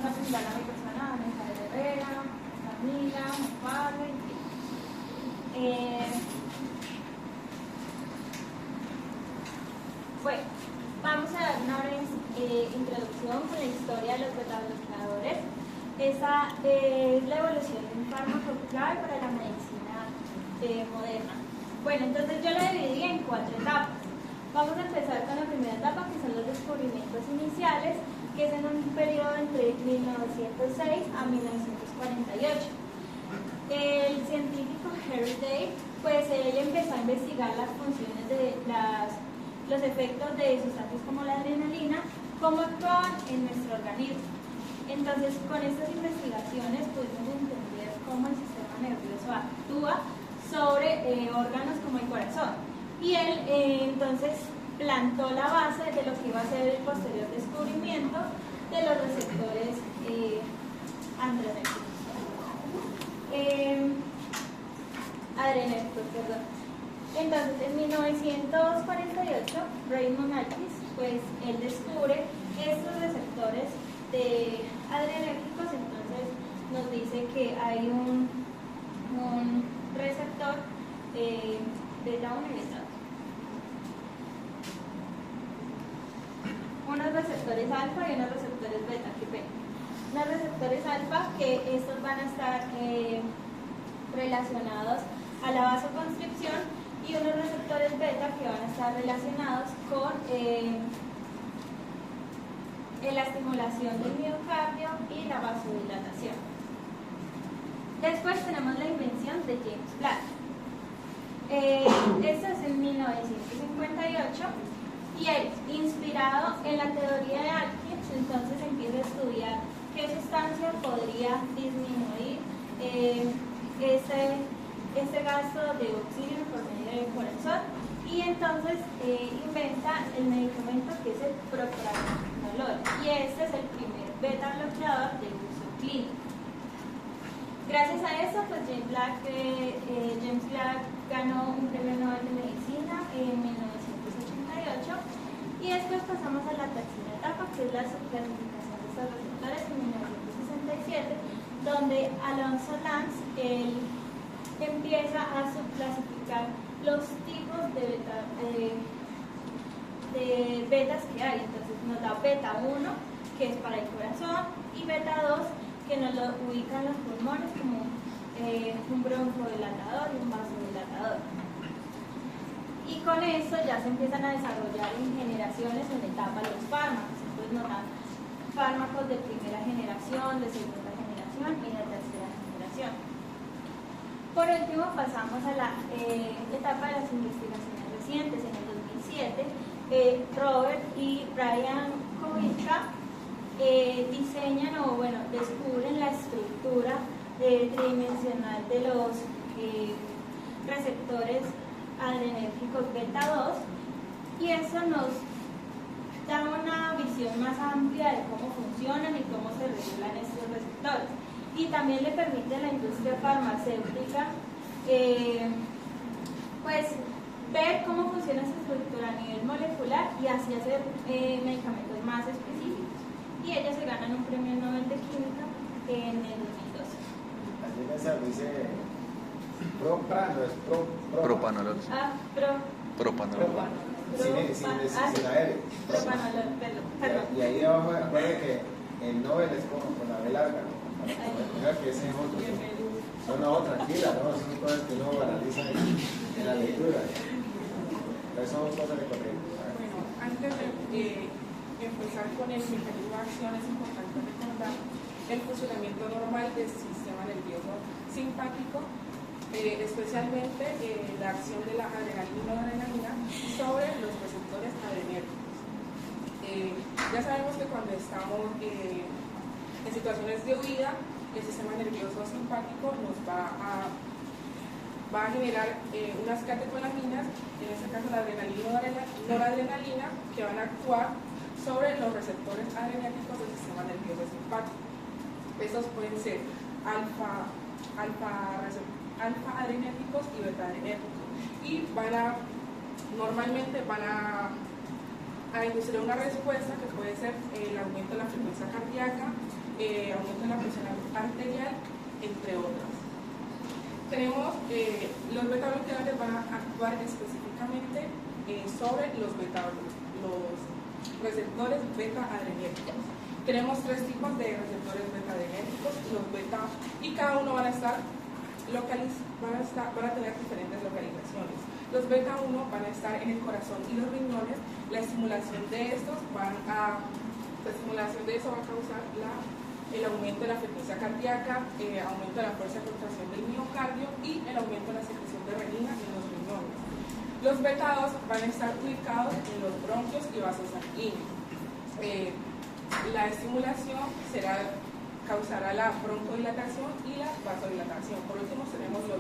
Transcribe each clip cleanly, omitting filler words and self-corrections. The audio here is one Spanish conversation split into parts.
vamos a presentar a mi persona, Micaela Herrera, Camila, Pablo y bueno, vamos a dar una breve introducción con la historia de los betabloqueadores. Esa es la evolución de un fármaco clave para la medicina moderna. Bueno, entonces yo la dividí en 4 etapas. Vamos a empezar con la primera etapa, que son los descubrimientos iniciales, que es en un periodo entre 1906 a 1948. El científico Henry Day, pues él empezó a investigar las funciones de los efectos de sustancias como la adrenalina, cómo actúan en nuestro organismo. Entonces, con estas investigaciones pudimos entender cómo el sistema nervioso actúa sobre órganos como el corazón. Y él entonces plantó la base de lo que iba a ser el posterior descubrimiento de los receptores adrenérgicos, perdón. Entonces, en 1948, Raymond Atkins, pues él descubre estos receptores de adrenérgicos. Entonces nos dice que hay un receptor beta 1 y beta 2. Unos receptores alfa y unos receptores beta, que ven. Unos receptores alfa, que estos van a estar relacionados a la vasoconstricción, y unos receptores beta que van a estar relacionados con la estimulación del miocardio y la vasodilatación. Después tenemos la invención de James Black. Esto es en 1958, y él, inspirado en la teoría de Atkins, entonces empieza a estudiar qué sustancia podría disminuir este gasto de oxígeno por medio del corazón, y entonces inventa el medicamento que es el propranolol, y este es el primer beta bloqueador de uso clínico. Gracias a eso, pues James Black ganó un premio Nobel de Medicina en 1988, y después pasamos a la tercera etapa, que es la subclasificación de estos receptores en 1967, donde Alonso Lanz empieza a subclasificar los tipos de betas que hay. Entonces nos da beta 1, que es para el corazón, y beta 2, que nos lo ubican los pulmones como un broncodilatador y un vasodilatador. Y con eso ya se empiezan a desarrollar en generaciones en etapa los fármacos. Entonces nos dan fármacos de primera generación, de segunda generación y de tercera generación. Por último, pasamos a la etapa de las investigaciones recientes. En el 2007, Robert y Brian Kowiczka diseñan descubren la estructura tridimensional de los receptores adrenérgicos beta 2, y eso nos da una visión más amplia de cómo funcionan y cómo se regulan estos receptores, y también le permite a la industria farmacéutica pues ver cómo funciona esa estructura a nivel molecular y así hacer medicamentos más específicos. Y ellos se ganan un premio Nobel de Química en el 2012. Así me dice propranolol, es propanolol. Propanolol. Sin la L. Propanolol, perdón. Y ahí abajo, acuérdense que el Nobel es como con la B larga, ¿no? Para que ese es otro. No, tranquila, no, son cosas que uno analiza en la lectura. Entonces son cosas de corriente. Bueno, antes de empezar con el mecanismo de acción, es importante recordar el funcionamiento normal del sistema nervioso simpático, especialmente la acción de la adrenalina sobre los receptores adrenérgicos. Ya sabemos que cuando estamos en situaciones de huida, el sistema nervioso simpático nos va a generar unas catecolaminas, en este caso la adrenalina o noradrenalina, que van a actuar sobre los receptores adrenérgicos del sistema nervioso simpático. Estos pueden ser alfa adrenérgicos y beta adrenérgicos, y normalmente van a inducir una respuesta que puede ser el aumento de la frecuencia cardíaca, aumento en la presión arterial, entre otras. Tenemos los beta bloqueadores van a actuar específicamente sobre los receptores beta adrenérgicos. Tenemos 3 tipos de receptores beta adrenérgicos, los beta, y cada uno van a tener diferentes localizaciones. Los beta 1 van a estar en el corazón y los riñones. La estimulación de estos va a causar el aumento de la frecuencia cardíaca, aumento de la fuerza de contracción del miocardio y el aumento de la secreción de renina en los riñones. Los beta 2 van a estar ubicados en los bronquios y vasos sanguíneos. La estimulación causará la broncodilatación y la vasodilatación. Por último tenemos los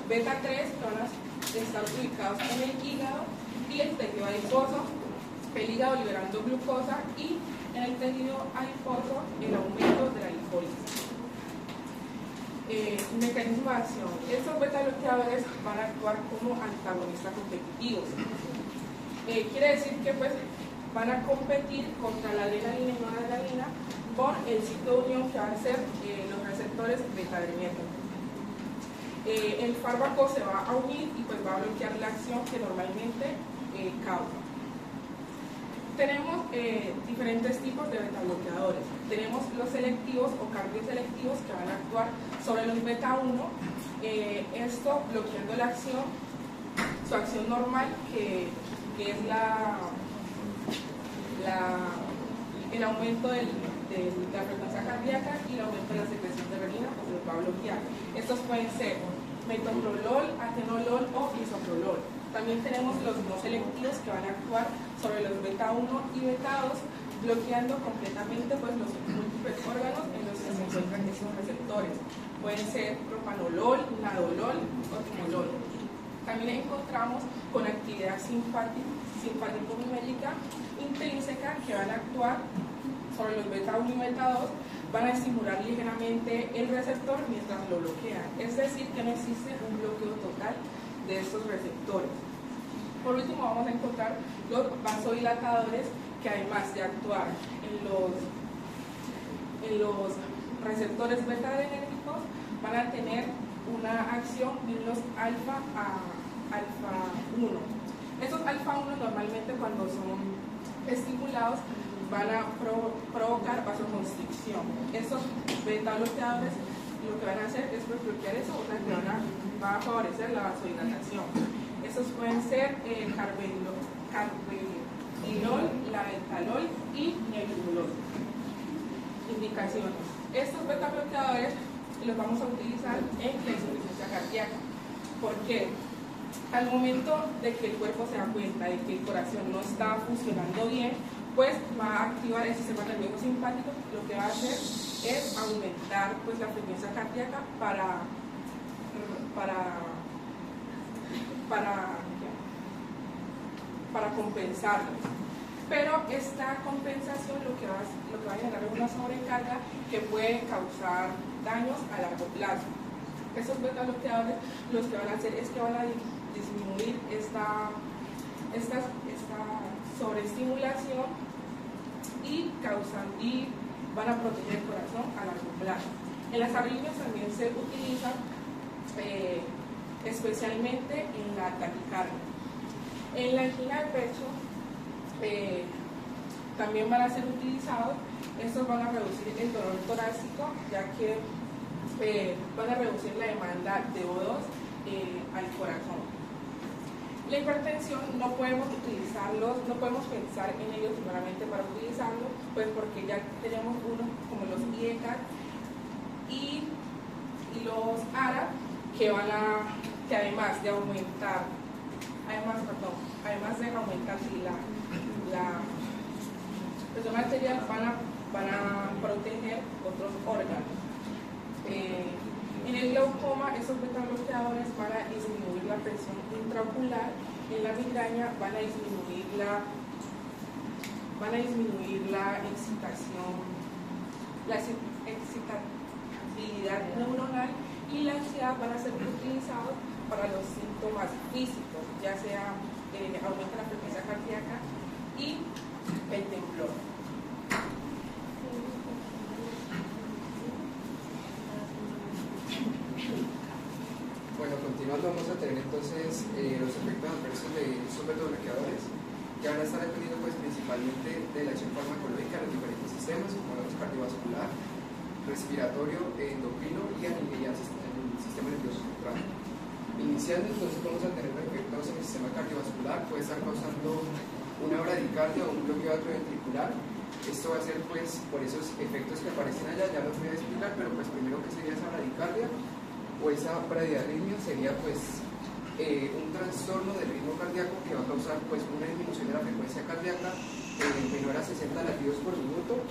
beta 3 que van a estar ubicados en el hígado y el tejido adiposo, el hígado liberando glucosa y en el tejido adiposo el aumento de la glicólisis. Mecanismo de acción. Estos beta bloqueadores van a actuar como antagonistas competitivos. Quiere decir que pues van a competir contra la adrenalina y noradrenalina por el sitio de unión que van a ser los receptores beta adrenérgicos. El fármaco se va a unir y pues va a bloquear la acción que normalmente causa. Tenemos diferentes tipos de beta bloqueadores. Tenemos los selectivos o cardioselectivos que van a actuar sobre los beta 1, esto bloqueando la acción, su acción normal que es el aumento de la frecuencia cardíaca y el aumento de la secreción de renina, pues los va a bloquear. Estos pueden ser metoprolol, atenolol o isoprolol. También tenemos los no selectivos que van a actuar sobre los beta 1 y beta 2, bloqueando completamente pues, los múltiples órganos en los que se encuentran esos receptores. Pueden ser propanolol, nadolol o timolol. También encontramos con actividad simpático-mimética intrínseca que van a actuar sobre los beta 1 y beta 2, van a estimular ligeramente el receptor mientras lo bloquean. Es decir, que no existe un bloqueo total de estos receptores. Por último vamos a encontrar los vasodilatadores que además de actuar en los receptores beta adrenérgicos van a tener una acción en los alfa 1. Estos alfa 1 normalmente cuando son estimulados van a provocar vasoconstricción. Estos beta bloqueadores lo que van a hacer es bloquear eso, o sea que va a favorecer la vasodilatación. Estos pueden ser el carvedilol, labetalol y nebivolol. Indicaciones. Estos beta bloqueadores los vamos a utilizar en la insuficiencia cardíaca. ¿Por qué? Al momento de que el cuerpo se da cuenta de que el corazón no está funcionando bien, pues va a activar el sistema nervioso simpático. Lo que va a hacer es aumentar pues, la frecuencia cardíaca para compensarlo. Pero esta compensación lo que va a generar es una sobrecarga que puede causar daños a largo plazo. Estos beta bloqueadores lo que van a hacer es que van a disminuir esta sobreestimulación y van a proteger el corazón a largo plazo. En las arritmias también se utilizan especialmente en la taquicardia. En la angina de pecho también van a ser utilizados. Estos van a reducir el dolor torácico, ya que van a reducir la demanda de O2 al corazón. La hipertensión no podemos utilizarlos, no podemos pensar en ellos primeramente para utilizarlos, pues porque ya tenemos unos como los IECA y los ARA que además de aumentar la presión arterial van a proteger otros órganos. En el glaucoma, esos beta bloqueadores van a disminuir la presión intraocular. En la migraña van a disminuir la excitación, la excitabilidad neuronal, y la ansiedad van a ser utilizados para los síntomas físicos, ya sea aumento de la frecuencia cardíaca y el temblor. son beta-bloqueadores, que van a estar dependiendo pues, principalmente de la acción farmacológica en los diferentes sistemas, como el cardiovascular, respiratorio, endocrino y en el sistema nervioso central. Iniciando, entonces vamos a tener efectos en el sistema cardiovascular, puede estar causando una bradicardia o un bloqueo atrioventricular. Esto va a ser pues por esos efectos que aparecen allá, ya los voy a explicar, pero pues primero que sería esa bradicardia o esa bradiarritmia sería pues un trastorno del ritmo cardíaco que va a causar pues una disminución de la frecuencia cardíaca menor a 60 latidos por minuto,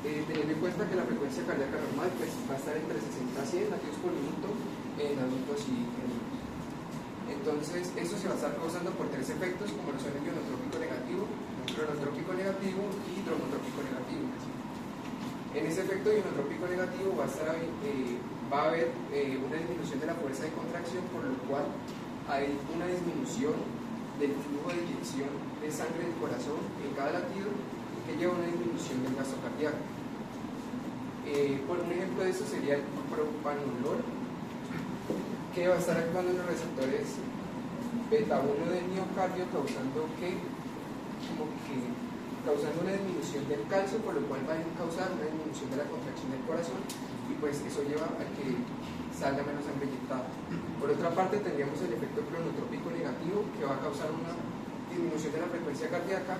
teniendo en cuenta que la frecuencia cardíaca normal pues va a estar entre 60 a 100 latidos por minuto en adultos y en niños. Entonces, eso se va a estar causando por tres efectos, como lo son el ionotrópico negativo, cronotrópico negativo y dromotrópico negativo. En ese efecto ionotrópico negativo va a haber una disminución de la fuerza de contracción, por lo cual hay una disminución del flujo de inyección de sangre del corazón en cada latido, que lleva a una disminución del gasto cardíaco. Por un ejemplo de eso sería el propanolol, que va a estar actuando en los receptores beta-1 del miocardio, causando una disminución del calcio, por lo cual va a causar una disminución de la contracción del corazón, y pues eso lleva a que salga menos sangre inyectada. Por otra parte, tendríamos el efecto cronotrópico negativo, que va a causar una disminución de la frecuencia cardíaca.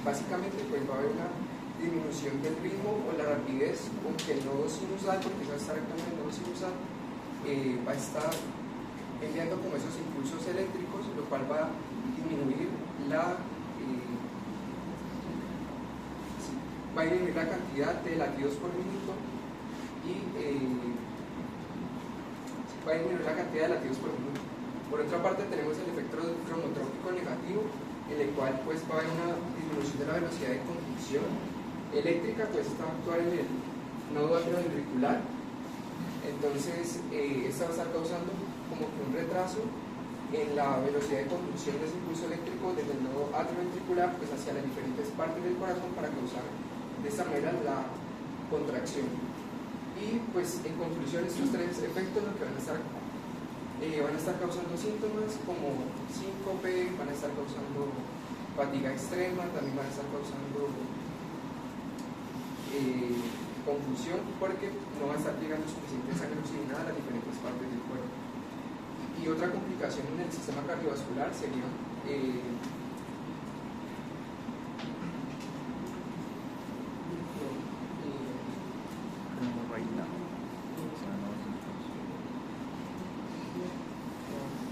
Básicamente pues va a haber una disminución del ritmo o la rapidez, aunque el nodo sinusal, porque se va a estar actuando en el nodo sinusal, va a estar enviando como esos impulsos eléctricos, lo cual va a disminuir la cantidad de latidos por minuto Por otra parte, tenemos el efecto cronotrópico negativo, en el cual pues va a haber una disminución de la velocidad de conducción eléctrica, pues esta va a actuar en el nodo atrioventricular. Entonces esta va a estar causando como que un retraso en la velocidad de conducción de ese impulso eléctrico desde el nodo atrioventricular pues hacia las diferentes partes del corazón, para causar de esta manera la contracción. Y pues en conclusión, estos tres efectos lo que van a estar causando síntomas como síncope, van a estar causando fatiga extrema, también van a estar causando confusión, porque no va a estar llegando suficiente sangre oxigenada a las diferentes partes del cuerpo. Y otra complicación en el sistema cardiovascular sería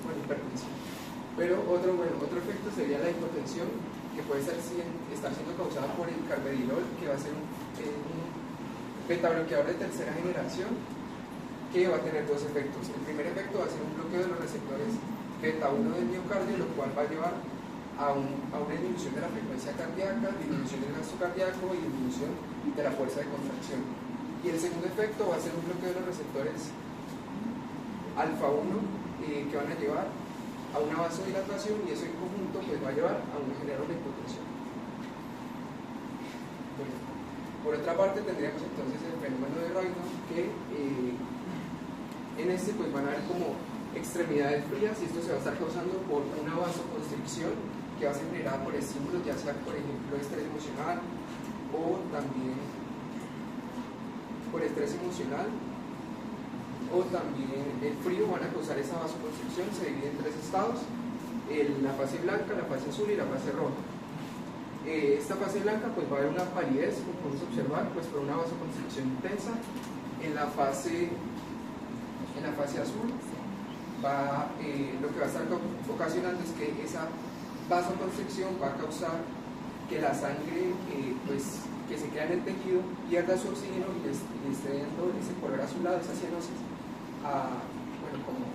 hipertensión. Pero otro efecto sería la hipotensión, que puede estar siendo causada por el carvedilol, que va a ser un beta-bloqueador de tercera generación, que va a tener dos efectos. El primer efecto va a ser un bloqueo de los receptores beta-1 del miocardio, lo cual va a llevar a una disminución de la frecuencia cardíaca, disminución del gasto cardíaco y disminución de la fuerza de contracción. Y el segundo efecto va a ser un bloqueo de los receptores alfa-1, que van a llevar a una vasodilatación, y eso en conjunto pues va a llevar a generar una hipotensión. Bueno, por otra parte tendríamos entonces el fenómeno de Raynaud, que en este pues van a haber como extremidades frías, y esto se va a estar causando por una vasoconstricción que va a ser generada por estímulos, ya sea por ejemplo estrés emocional o también por estrés emocional o también el frío. Van a causar esa vasoconstricción. Se divide en tres estados: la fase blanca, la fase azul y la fase roja. Esta fase blanca pues va a haber una palidez, como podemos observar, pues por una vasoconstricción intensa. En la fase azul lo que va a estar ocasionando es que esa vasoconstricción va a causar que la sangre que se queda en el tejido pierda su oxígeno y le esté dando ese color azulado, esa cianosis, como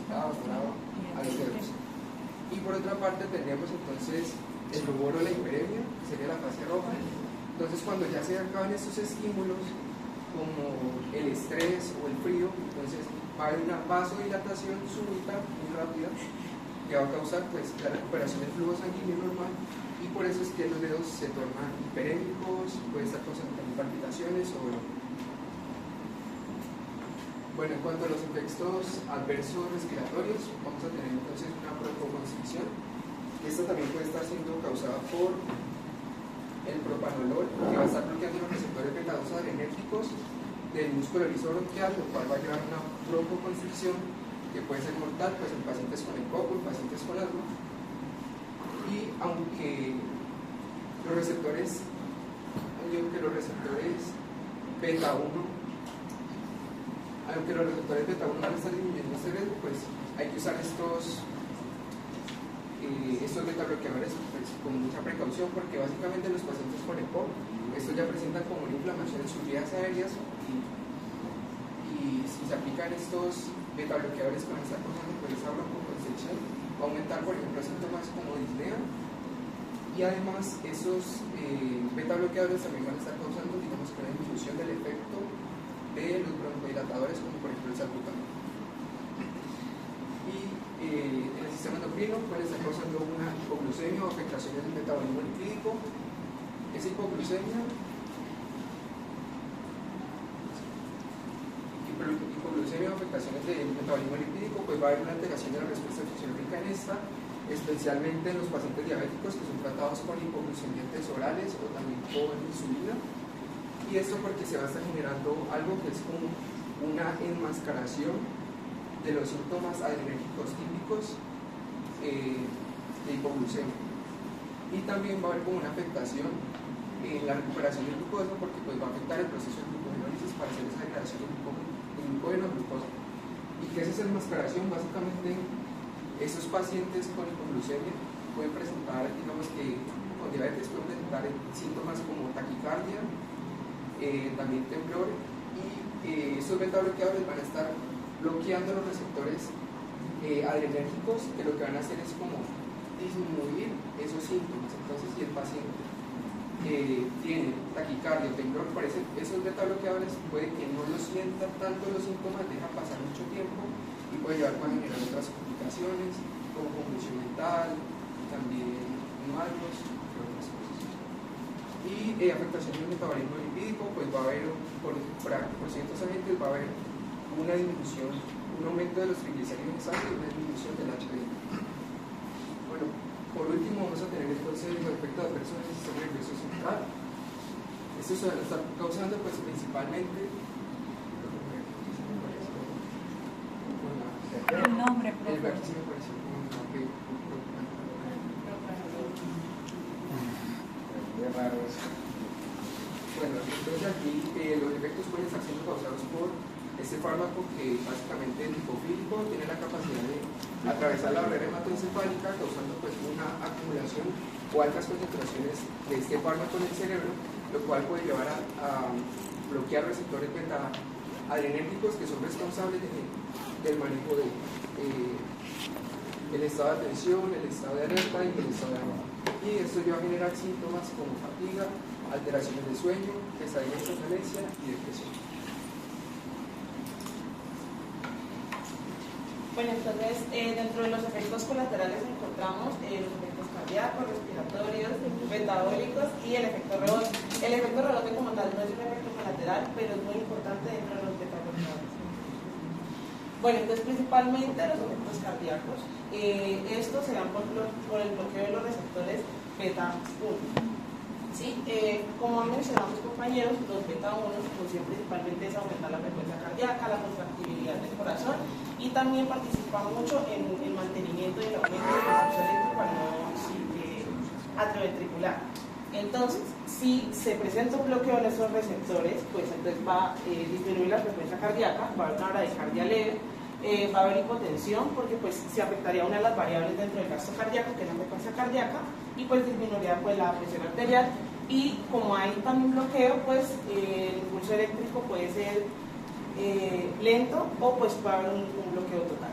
dorado a los dedos. Y por otra parte tendríamos entonces el rubor o la hiperemia, que sería la fase roja. Entonces cuando ya se acaban estos estímulos como el estrés o el frío, entonces va a haber una vasodilatación súbita muy rápida que va a causar pues la recuperación del flujo sanguíneo normal, y por eso es que los dedos se tornan hiperémicos, puede estar causando también palpitaciones Bueno, en cuanto a los efectos adversos respiratorios, vamos a tener entonces una broncoconstricción. Esta también puede estar siendo causada por el propanolol, que va a estar bloqueando los receptores beta 2 adrenérgicos del músculo erisor bronquial, lo cual va a llevar a una broncoconstricción que puede ser mortal pues, en pacientes con EPOC, en pacientes con asma. Y aunque los receptores beta 1 van a estar disminuyendo este riesgo, pues hay que usar estos beta bloqueadores pues, con mucha precaución, porque básicamente los pacientes con EPOC estos ya presentan como una inflamación en sus vías aéreas y si se aplican estos beta bloqueadores con esta causando pues esa broncoconstricción va a aumentar por ejemplo síntomas como disnea, y además esos beta bloqueadores también van a estar causando digamos que una disminución del efecto de los broncodilatadores como por ejemplo el salbutamol. Y en el sistema endocrino puede estar causando una hipoglucemia o afectaciones del metabolismo lipídico. Esa hipoglucemia o afectaciones del metabolismo lipídico, pues va a haber una alteración de la respuesta fisiológica en esta, especialmente en los pacientes diabéticos que son tratados con hipoglucemiantes orales o también con insulina. Y esto porque se va a estar generando algo que es como una enmascaración de los síntomas adrenérgicos típicos de hipoglucemia. Y también va a haber como una afectación en la recuperación del glucosa, porque pues va a afectar el proceso de glucogenólisis para hacer esa degradación de glucógeno a glucosa. ¿Y qué es esa enmascaración? Básicamente, esos pacientes con hipoglucemia pueden presentar, digamos que con diabetes pueden presentar síntomas como taquicardia, también temblor, y estos beta bloqueadores van a estar bloqueando los receptores adrenérgicos, que lo que van a hacer es como disminuir esos síntomas. Entonces, si el paciente tiene taquicardia o temblor, por esos beta bloqueadores puede que no lo sienta tanto los síntomas, deja pasar mucho tiempo y puede llevar a generar otras complicaciones como confusión mental, también malos, entre otras cosas. Y afectación del metabolismo lipídico, pues va a haber por ciertos agentes va a haber una disminución, un aumento de los triglicéridos en sangre y una disminución del HDL. Bueno, por último vamos a tener entonces los efectos adversos del sistema nervioso central. Estos se van a estar causando pues principalmente el nombre, el vértice me pareció como un nombre Qué raro eso. bueno, entonces aquí los efectos pueden estar siendo causados por este fármaco que básicamente es lipofílico, tiene la capacidad de atravesar la barrera hematoencefálica causando pues una acumulación o altas concentraciones de este fármaco en el cerebro, lo cual puede llevar a bloquear receptores beta adrenérgicos que son responsables del manejo del estado de atención, el estado de alerta y el estado de alarma. Y esto ya va a generar síntomas como fatiga, alteraciones de sueño, pesadillas, somnolencia y depresión. Bueno, entonces dentro de los efectos colaterales encontramos los efectos cardíacos, respiratorios, metabólicos y el efecto rebote. El efecto rebote como tal no es un efecto colateral, pero es muy importante dentro de los beta-bloqueadores. Bueno, entonces principalmente los efectos cardíacos, estos se dan por el bloqueo de los receptores beta-1. ¿Sí? Como han mencionado mis compañeros, los beta-1 su función principalmente es aumentar la frecuencia cardíaca, la contractibilidad del corazón y también participa mucho en el mantenimiento y el aumento del flujo eléctrico atrioventricular. Entonces, si se presenta un bloqueo en estos receptores, pues entonces va a disminuir la frecuencia cardíaca, va a haber una bradicardia leve, va a haber hipotensión porque pues se afectaría una de las variables dentro del gasto cardíaco, que es la frecuencia cardíaca, y pues disminuiría pues la presión arterial, y como hay también bloqueo, pues el impulso eléctrico puede ser lento o pues puede haber un bloqueo total.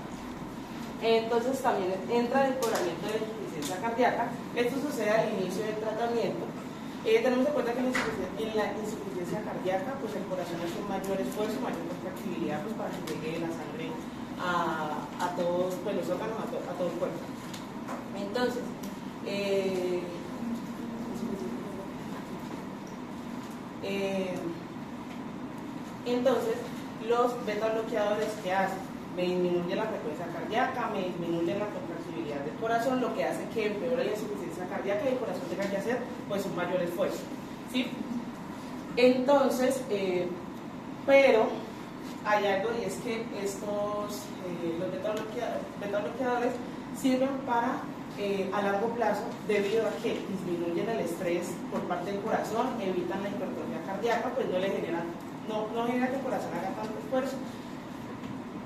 Entonces también entra el desbordamiento de la insuficiencia cardíaca. Esto sucede al inicio del tratamiento. Tenemos en cuenta que en la insuficiencia cardíaca pues el corazón hace un mayor esfuerzo, mayor contractibilidad pues, para que llegue la sangre a todos pues, los órganos, a todo el cuerpo. Entonces, los beta bloqueadores, ¿qué hacen? Me disminuye la frecuencia cardíaca, me disminuye la contractibilidad del corazón, lo que hace que empeore la insuficiencia cardíaca y el corazón tenga que hacer pues un mayor esfuerzo, ¿sí? Entonces, pero hay algo, y es que los beta bloqueadores sirven para a largo plazo, debido a que disminuyen el estrés por parte del corazón, evitan la hipertrofia cardíaca, pues no genera que el corazón haga tanto esfuerzo.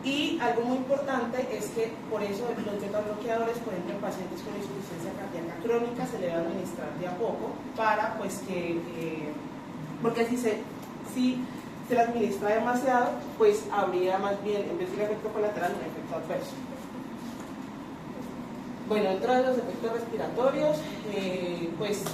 Y algo muy importante es que por eso los beta bloqueadores, por ejemplo, en pacientes con insuficiencia cardíaca crónica, se le debe administrar de a poco para pues porque si se le administra demasiado, pues habría más bien, en vez de un efecto colateral, un efecto adverso. Bueno, dentro de los efectos respiratorios, pues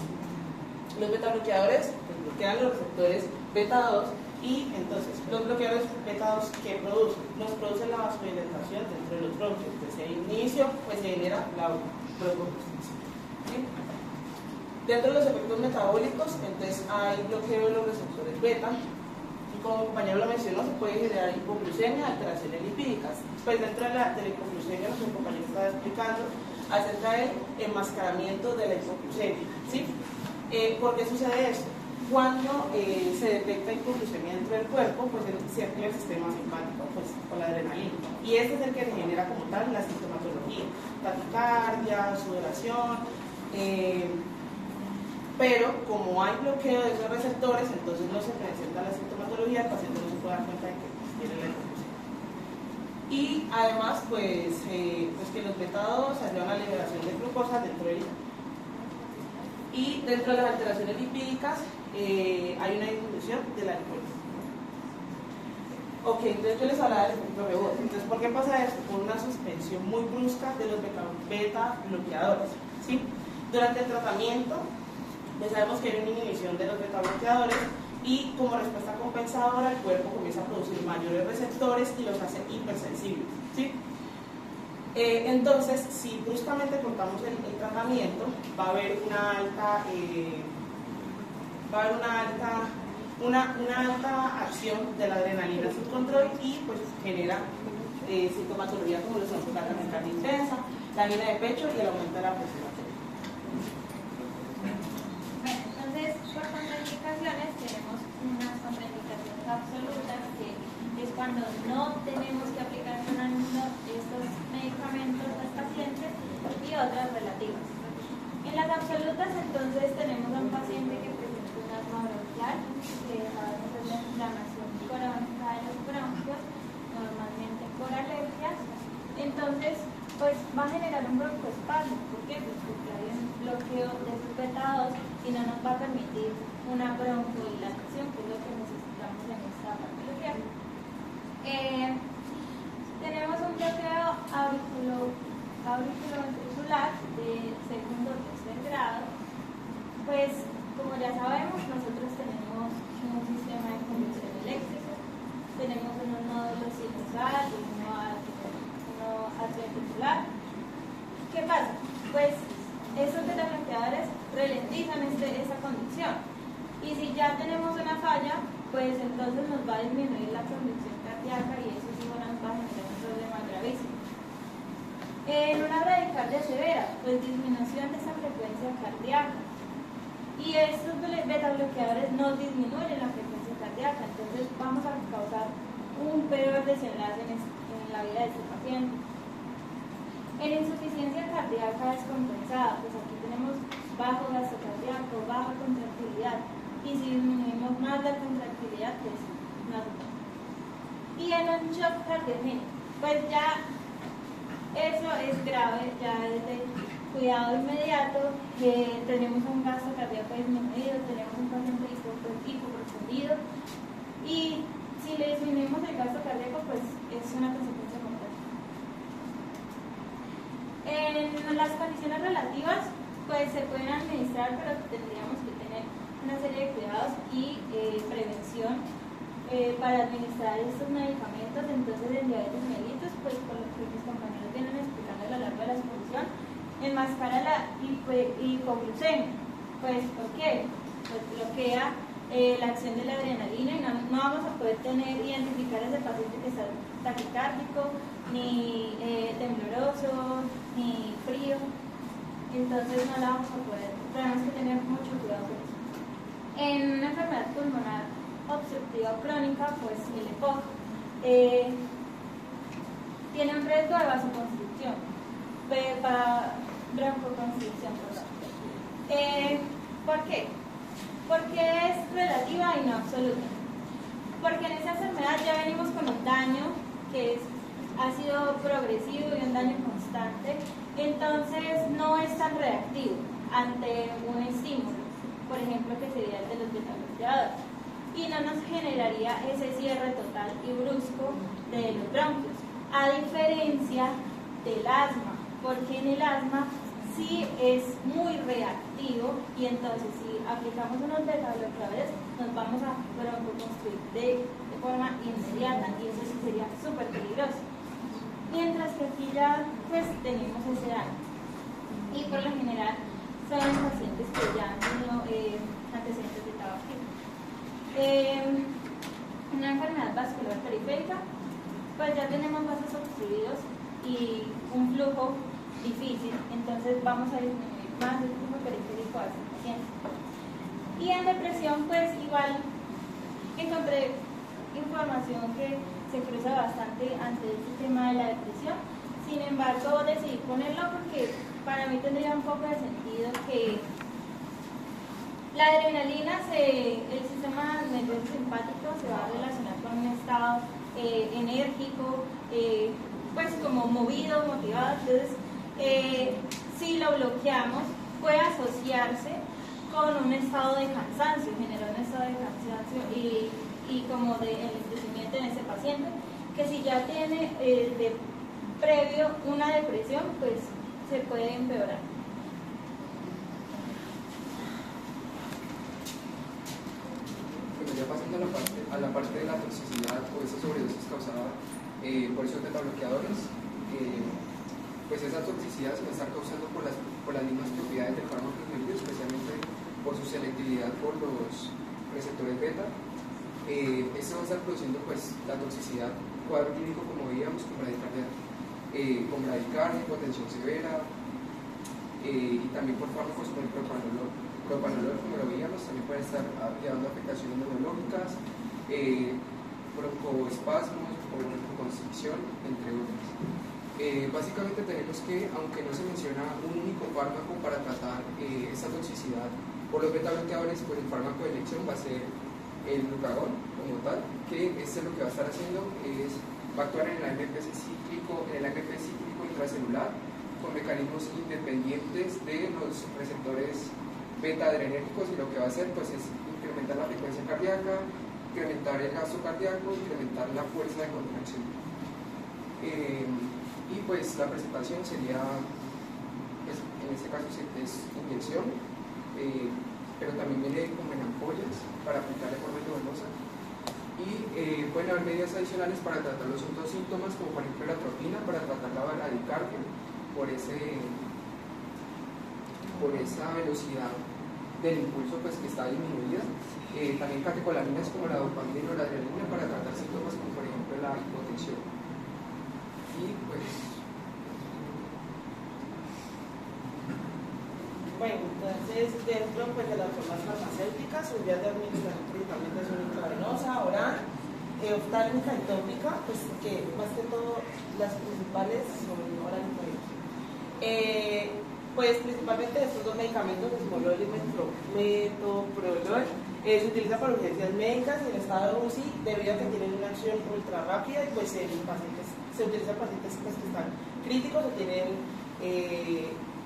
los beta bloqueadores pues, bloquean los receptores beta 2 y entonces los bloqueadores beta 2 que nos producen la vasodilatación dentro de los bronquios. Desde el inicio pues se genera la broncoconstricción. ¿Sí? Dentro de los efectos metabólicos, entonces hay bloqueo de los receptores beta. Como mi compañero lo mencionó, se puede generar hipoglucemia, alteraciones lipídicas. Pues dentro de la hipoglucemia, lo que mi compañero estaba explicando acerca del enmascaramiento de la hipoglucemia, ¿sí? ¿Por qué sucede esto? Cuando se detecta hipoglucemia dentro del cuerpo, pues se activa el sistema simpático, pues con la adrenalina. Y este es el que genera como tal la sintomatología: taquicardia, sudoración. Pero como hay bloqueo de esos receptores, entonces no se presenta la sintomatología, el paciente no se puede dar cuenta de que tiene la hipoglucemia. Y además, pues que los beta 2 ayudan a la liberación de glucosa dentro del hígado. Y dentro de las alteraciones lipídicas hay una disminución de la glucosa. Ok, entonces yo les hablaba del efecto rebote. Entonces, ¿por qué pasa esto? Por una suspensión muy brusca de los beta bloqueadores, ¿sí? Durante el tratamiento, ya sabemos que hay una inhibición de los beta bloqueadores y como respuesta compensadora el cuerpo comienza a producir mayores receptores y los hace hipersensibles, ¿sí? Entonces, si bruscamente cortamos el tratamiento, va a haber una alta acción de la adrenalina sin control y pues genera sintomatología como los son la taquicardia intensa, la angina de pecho y el aumento de la presión arterial. Entonces, por contraindicaciones tenemos unas contraindicaciones absolutas, que es cuando no tenemos que aplicar estos medicamentos a los pacientes, y otras relativas. En las absolutas, entonces, tenemos a un paciente que presenta un asma bronquial, que sabemos es la inflamación crónica de los bronquios, normalmente por alergias. Entonces, pues va a generar un broncoespasmo. ¿Por qué? Pues porque hay un bloqueo de sus beta 2 y no nos va a permitir una broncodilatación, que es lo que necesitamos en esta patología. Tenemos un bloqueo auriculoventricular de segundo o tercer grado. Pues, como ya sabemos, nosotros tenemos un sistema de conducción eléctrica, tenemos unos nódulos sinusal y uno atrioventricular. ¿Qué pasa? Pues estos beta bloqueadores ralentizan esa conducción, y si ya tenemos una falla, pues entonces nos va a disminuir la conducción cardíaca y eso sí nos va a generar un problema gravísimo. En una bradicardia severa, pues disminución de esa frecuencia cardíaca, y estos beta bloqueadores no disminuyen la frecuencia cardíaca, entonces vamos a causar un peor desenlace en la vida de este paciente. En insuficiencia cardíaca descompensada, pues aquí tenemos bajo gasto cardíaco, baja contractilidad, y si disminuimos más la contractilidad, pues no. Y en un shock cardiogénico, pues ya eso es grave, ya es de cuidado inmediato, tenemos un gasto cardíaco disminuido, tenemos un paciente hipoprofundido, y si le disminuimos el gasto cardíaco, pues es una consecuencia mortal. En las condiciones relativas, pues se pueden administrar, pero tendríamos que tener una serie de cuidados y prevención para administrar estos medicamentos. Entonces, en diabetes mellitus, pues por lo que mis compañeros vienen explicando a lo largo de la exposición, enmascara la hipoglucemia. Pues, ¿por qué? Pues bloquea la acción de la adrenalina y no vamos a poder identificar a ese paciente que está taquicárdico, ni tembloroso, ni frío. Entonces no la vamos a poder, tenemos que tener mucho cuidado con eso. En una enfermedad pulmonar obstructiva crónica, pues el EPOC tiene un riesgo de vasoconstricción, broncoconstricción, perdón. ¿Por qué? Porque es relativa y no absoluta. Porque en esa enfermedad ya venimos con un daño que ha sido progresivo y un daño constante, entonces no es tan reactivo ante un estímulo, por ejemplo, que sería el de los beta-bloqueadores, y no nos generaría ese cierre total y brusco de los bronquios, a diferencia del asma, porque en el asma sí es muy reactivo y entonces si aplicamos unos beta-bloqueadores nos vamos a broncoconstruir de forma inmediata y eso sí sería súper peligroso. Mientras que aquí ya pues tenemos ese daño y por lo general son pacientes que ya han tenido antecedentes de tabaquismo. Una enfermedad vascular periférica, pues ya tenemos vasos obstruidos y un flujo difícil, entonces vamos a disminuir más el flujo periférico a ese paciente. Y en depresión, pues igual encontré información que se cruza bastante ante este tema de la depresión, sin embargo decidí ponerlo porque para mí tendría un poco de sentido que la adrenalina, el sistema nervioso simpático se va a relacionar con un estado enérgico, pues como movido, motivado, entonces si lo bloqueamos puede asociarse con un estado de cansancio, generar un estado de cansancio y como de enlentecimiento en ese paciente, que si ya tiene de previo una depresión, pues se puede empeorar. Bueno, ya pasando a la parte de la toxicidad o esa sobredosis causada por esos betabloqueadores, pues esa toxicidad se va a estar causando por las mismas propiedades del fármaco inhibidor, especialmente por su selectividad por los receptores beta. Esto va a estar produciendo pues la toxicidad, cuadro clínico como veíamos, con bradicardia, hipotensión severa, y también por fármacos como el propanolol, como lo veíamos, también puede estar llevando afectaciones neurológicas, broncoespasmos o broncoconstricción, entre otras. Básicamente tenemos que, aunque no se menciona un único fármaco para tratar esta toxicidad por los beta-bloqueadores, pues el fármaco de elección va a ser el glucagón como tal, que lo que va a estar haciendo va a actuar en el AMP cíclico intracelular con mecanismos independientes de los receptores beta-adrenérgicos, y lo que va a hacer pues es incrementar la frecuencia cardíaca, incrementar el gasto cardíaco, incrementar la fuerza de contracción. Y pues la presentación sería, pues, en este caso es inyección, pero también viene como en ampollas para aplicar de forma endovenosa, y pueden haber medidas adicionales para tratar los otros síntomas, como por ejemplo la atropina para tratar la bradicardia por esa velocidad del impulso pues que está disminuida, también catecolaminas como la dopamina o la adrenalina para tratar síntomas como por ejemplo la hipotensión. Y pues bueno, entonces dentro pues, de las formas farmacéuticas, sus vías de administración principalmente son intravenosa, oral, oftálmica y tópica, pues que más que todo las principales son oral y tópica. Pues principalmente estos dos medicamentos, esmolol y metoprolol, se utilizan para urgencias médicas y en estado de UCI debido a que tienen una acción ultra rápida, y pues se utilizan pacientes pues, que están críticos o tienen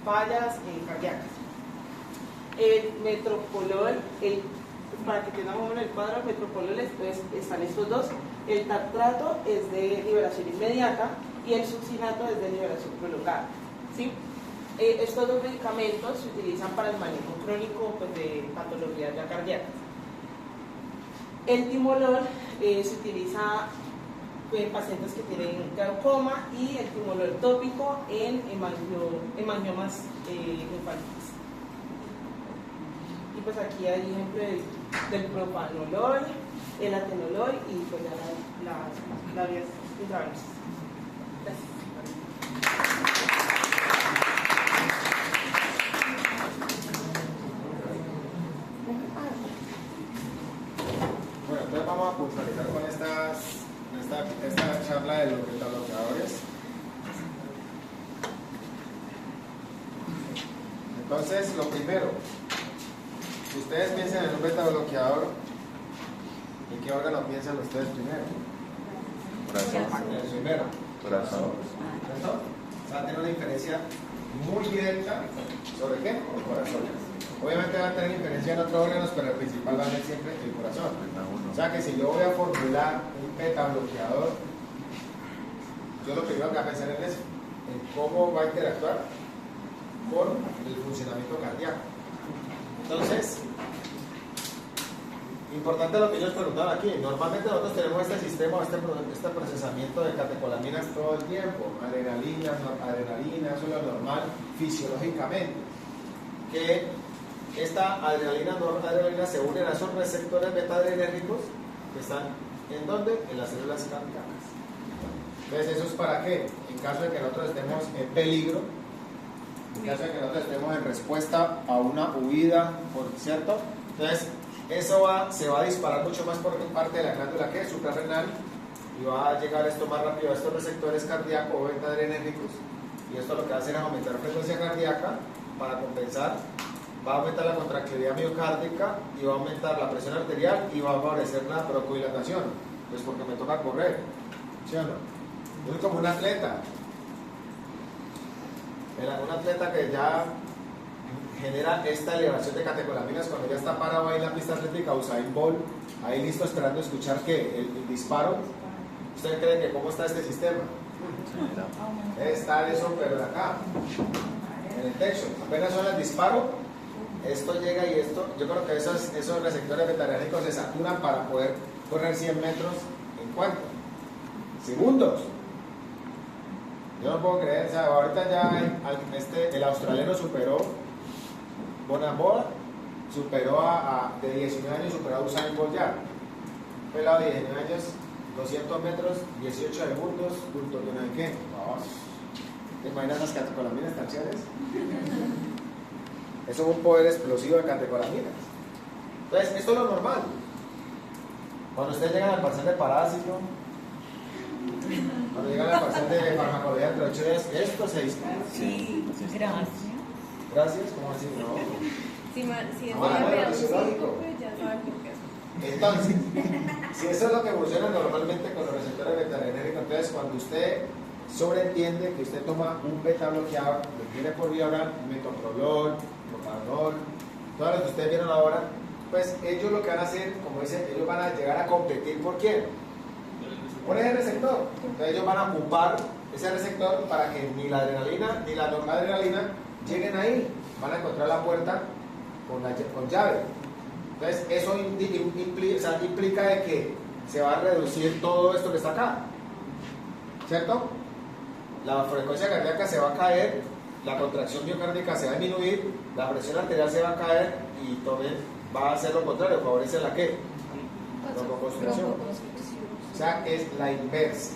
fallas cardíacas. El metoprolol, para que tengan un el cuadro, el metoprolol están estos dos. El tartrato es de liberación inmediata y el succinato es de liberación prolongada, ¿sí? Estos dos medicamentos se utilizan para el manejo crónico pues, de patologías ya cardíacas. El timolol se utiliza en pacientes que tienen glaucoma, y el timolol tópico en hemangiomas linfáticos. Y pues aquí hay ejemplo de del propanolol, el atenolol y pues ya las vías intravenosas. Gracias. Bueno, entonces vamos a puntualizar con esta charla de los betabloqueadores. Entonces, lo primero, si ustedes piensan en un betabloqueador, ¿en qué órgano piensan ustedes primero? Corazón. En el primero. Corazón. ¿Cierto? O sea, tiene una diferencia muy directa sobre qué? El corazón. Obviamente va a tener diferencia en otros órganos, pero el principal va a ser siempre el corazón. O sea que si yo voy a formular un betabloqueador, yo lo primero que voy a pensar en eso, en cómo va a interactuar con el funcionamiento cardíaco. Entonces, importante lo que ellos preguntaban aquí. Normalmente nosotros tenemos este sistema, este procesamiento de catecolaminas todo el tiempo, adrenalina, noradrenalina, eso es lo normal fisiológicamente. Que esta adrenalina, noradrenalina se unen a esos receptores beta-adrenérgicos que están ¿en dónde? En las células cardíacas. Entonces, ¿eso es para qué? En caso de que nosotros estemos en peligro, en caso de que nosotros estemos en respuesta a una huida, ¿por cierto? Entonces, eso se va a disparar mucho más por parte de la glándula que es suprarrenal y va a llegar esto más rápido a estos receptores cardíacos o beta-adrenérgicos, y esto lo que va a hacer es aumentar la frecuencia cardíaca para compensar, va a aumentar la contractilidad miocárdica y va a aumentar la presión arterial y va a favorecer la broncoilatación, pues porque me toca correr, ¿sí o no? Yo soy como un atleta, un atleta que ya genera esta elevación de catecolaminas cuando ya está parado ahí en la pista atlética, Usain Bolt, ahí listo esperando escuchar que el disparo. ¿Ustedes creen que cómo está este sistema? Está eso, pero de acá, en el techo, apenas son el disparo, esto llega y esto, yo creo que esos receptores beta-adrenérgicos se saturan para poder correr 100 metros en cuánto, segundos. Yo no puedo creer, o sea, ahorita ya el australiano superó Bonamboa, superó de 19 años, superó a Usain Bolt ya. Pelado de 19 años, 200 metros, 18 segundos, punto de ¿de qué? No, ¿te imaginas las catecolaminas tan chéveres? Eso es un poder explosivo de catecolaminas. Entonces, esto es lo normal. Cuando ustedes llegan al parcial de parásito, cuando llegan al parcial de farmacología entre 8 días, esto se dispara. Sí, gracias. Gracias, ¿cómo así? No. Si es fisiológico. pues ya saben por qué. Entonces, si eso es lo que funciona normalmente con los receptores beta-adrenérgicos, entonces cuando usted sobreentiende que usted toma un beta-bloqueador, lo tiene por vía oral, metoprolol, propanolol, todo lo que ustedes vieron ahora, pues ellos lo que van a hacer, como dicen, ellos van a llegar a competir ¿por quién? Por ese receptor. Entonces ellos van a ocupar ese receptor para que ni la adrenalina ni la noradrenalina lleguen ahí, van a encontrar la puerta con llave. Entonces eso implica de que se va a reducir todo esto que está acá, ¿cierto? La frecuencia cardíaca se va a caer, la contracción miocárdica se va a disminuir, la presión arterial se va a caer y también va a hacer lo contrario, favorece la ¿qué? Broncoconstricción. O sea, es la inversa.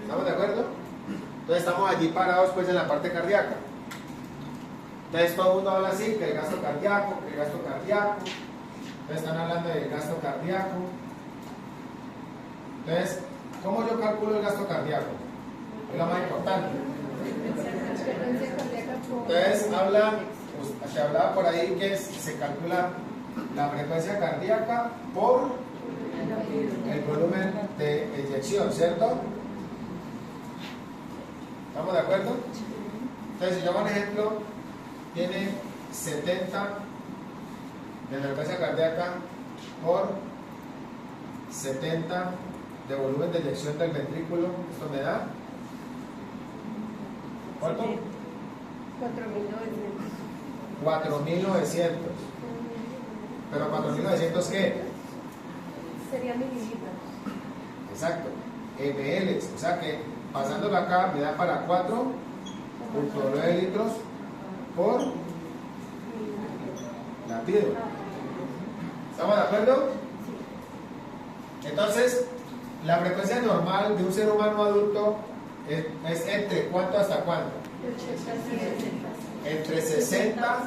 ¿Estamos de acuerdo? Entonces estamos allí parados pues en la parte cardíaca. Entonces todo el mundo habla así, que el gasto cardíaco, que el gasto cardíaco. Entonces están hablando del gasto cardíaco. Entonces, ¿cómo yo calculo el gasto cardíaco? Es lo más importante. Entonces se hablaba por ahí que se calcula la frecuencia cardíaca por el volumen de eyección, ¿cierto? ¿Estamos de acuerdo? Entonces, si yo hago un ejemplo, tiene 70 de frecuencia cardíaca por 70 de volumen de eyección del ventrículo, ¿esto me da? ¿Cuánto? 4.900. ¿Pero 4.900 qué? Sería mililitros. Exacto, ml, o sea que pasándolo acá me da para 4.9 litros por latido. ¿Estamos de acuerdo? Entonces, la frecuencia normal de un ser humano adulto es entre ¿cuánto hasta cuánto? Entre 60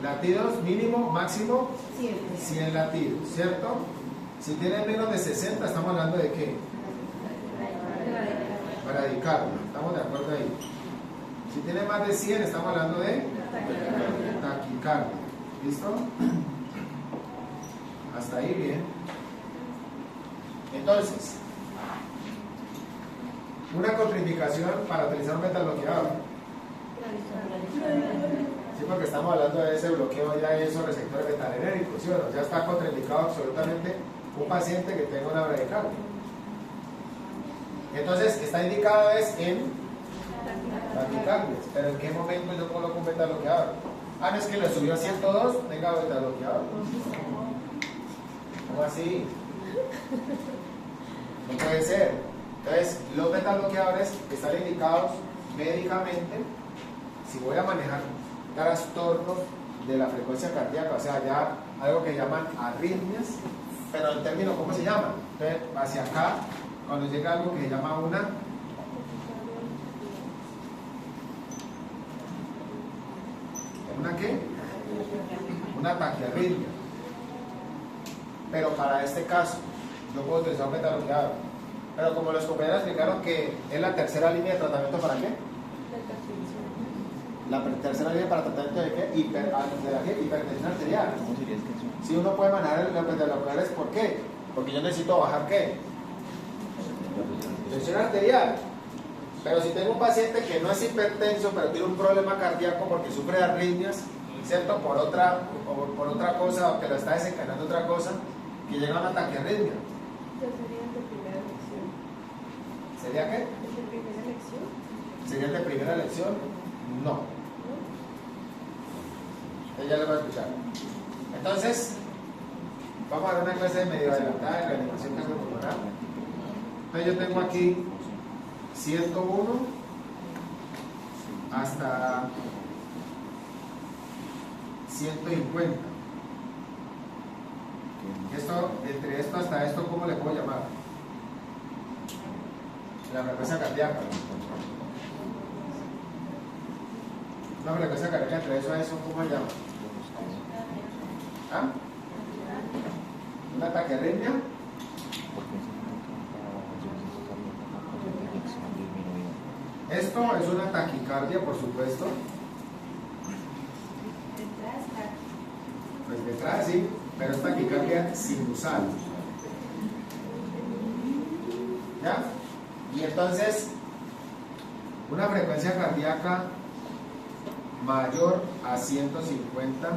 latidos mínimo, máximo 100 latidos, ¿cierto? Si tiene menos de 60, estamos hablando de ¿qué? Bradicardia, ¿estamos de acuerdo ahí? Si tiene más de 100, estamos hablando de taquicardia. ¿Listo? Hasta ahí bien. Entonces, una contraindicación para utilizar un beta-bloqueador. Sí, porque estamos hablando de ese bloqueo ya de esos receptores betalenérgicos, ¿sí o no? Ya está contraindicado absolutamente un paciente que tenga una bradicardia. Entonces, está indicado es en taquicardias, pero ¿en qué momento yo coloco un beta-bloqueador? Ah, no, es que le subió a 102, tenga beta-bloqueador. ¿Cómo así? No puede ser. Entonces, los beta-bloqueadores están indicados médicamente si voy a manejar trastornos de la frecuencia cardíaca, o sea, ya algo que llaman arritmias, pero el término, ¿cómo se llama? Entonces, hacia acá, cuando llega algo que se llama ¿una qué? Una taquiarritmia. Pero para este caso, yo puedo utilizar un beta-bloqueador. Pero como los compañeros explicaron que es la tercera línea de tratamiento, ¿para qué? La tercera línea para tratamiento de qué? Hipertensión arterial. Si uno puede manejar los beta-bloqueadores, ¿por qué? Porque yo necesito bajar ¿qué? Tensión arterial. Pero si tengo un paciente que no es hipertenso, pero tiene un problema cardíaco porque sufre de arritmias, ¿cierto? Por otra cosa, o que lo está desencadenando otra cosa, que llega a una taquiarritmia. ¿Sería qué? ¿Sería el de primera elección? No. Ella lo va a escuchar. Entonces, vamos a dar una clase de medio adelantada de reanimación cardiopulmonar. Entonces yo tengo aquí 101 hasta 150. Esto, entre esto hasta esto, ¿cómo le puedo llamar? La frecuencia cardíaca. Una frecuencia cardíaca entre eso a eso, ¿cómo se llama? ¿Ah? ¿Una taquiarritmia? Esto es una taquicardia, por supuesto. Pues detrás sí, pero es taquicardia sinusal. ¿Ya? Y entonces, una frecuencia cardíaca mayor a 150,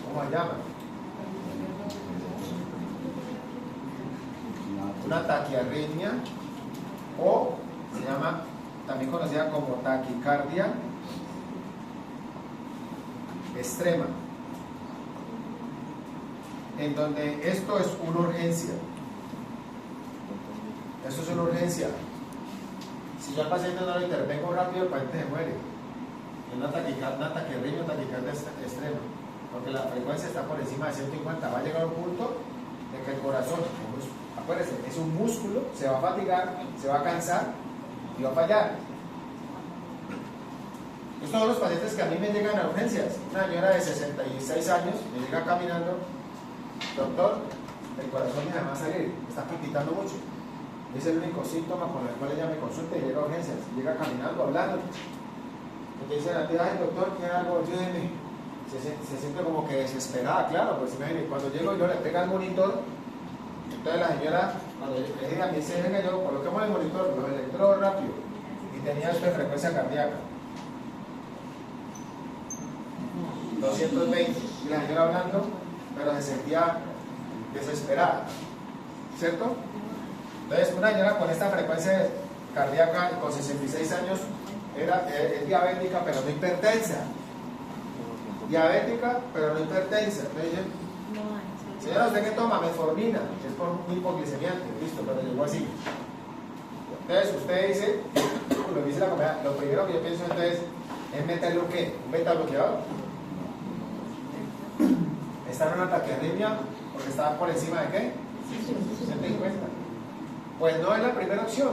¿cómo se llama? Una taquiarritmia, o se llama también conocida como taquicardia extrema, en donde esto es una urgencia. Esto es una urgencia. Si yo al paciente no lo intervengo rápido, el paciente se muere. Es una taquiarritmia, taquicardia extrema, porque la frecuencia está por encima de 150. Va a llegar a un punto de que el corazón, acuérdense, es un músculo, se va a fatigar, se va a cansar y va a fallar. Estos son los pacientes que a mí me llegan a urgencias. Una señora de 66 años me llega caminando: doctor, el corazón me va a salir, está palpitando mucho. Es el único síntoma con el cual ella me consulta y llega a urgencias. Llega caminando, hablando. Me dice la tía: ay doctor, ¿tiene algo? Ayúdeme. Se siente como que desesperada, claro, pues imagínate, cuando llego y yo le pega el monitor, entonces la señora, cuando le diga a mí, se venga, yo coloquemos el monitor, los electrodos rápido, y tenía esto de frecuencia cardíaca 220, y la señora hablando, pero se sentía desesperada, ¿cierto? Entonces una señora con esta frecuencia cardíaca, con 66 años, es diabética pero no hipertensa. Diabética pero no hipertensa. Entonces dicen: señora, ¿usted qué toma? Metformina, es por un hipoglicemiante. Listo, pero llegó así. Entonces usted dice, lo dice la compañía, lo primero que yo pienso entonces es meterle un ¿qué? ¿Un beta bloqueador? está en una taquiarritmia porque está por encima de ¿qué? 150. Pues no es la primera opción.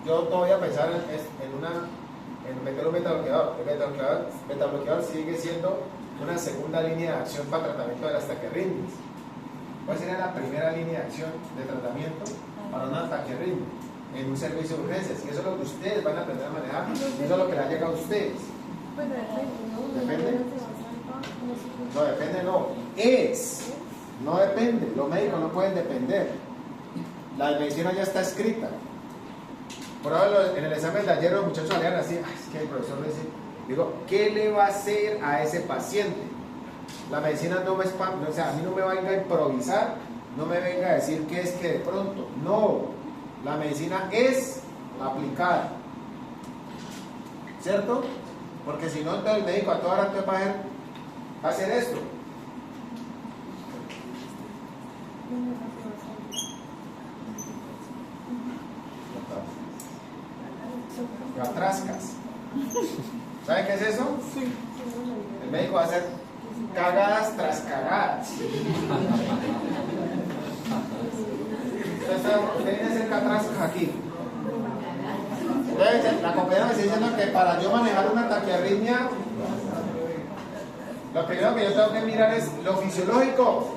Yo no voy a pensar en meter un betabloqueador. El betabloqueador sigue siendo una segunda línea de acción para tratamiento de las taquiarritmias. ¿Cuál sería la primera línea de acción de tratamiento para una taquiarritmia en un servicio de urgencias? Y eso es lo que ustedes van a aprender a manejar. Eso es lo que le ha llegado a ustedes. Bueno, ¿Depende? No, depende, no. Es. No depende. Los médicos no pueden depender. La medicina ya está escrita. Por ahora, en el examen de ayer, los muchachos salían así. Ay, es que el profesor le dice, digo, ¿qué le va a hacer a ese paciente? La medicina no me o sea, a mí no me venga a improvisar, no me venga a decir que es que de pronto. No. La medicina es aplicada. ¿Cierto? Porque si no, entonces el médico a toda hora va a hacer esto. Lo atrascas. ¿Saben qué es eso? El médico va a hacer cagadas tras cagadas. Usted viene a hacer catrascas aquí. Entonces, la compañera me está diciendo que para yo manejar una taquiarritmia, lo primero que yo tengo que mirar es lo fisiológico.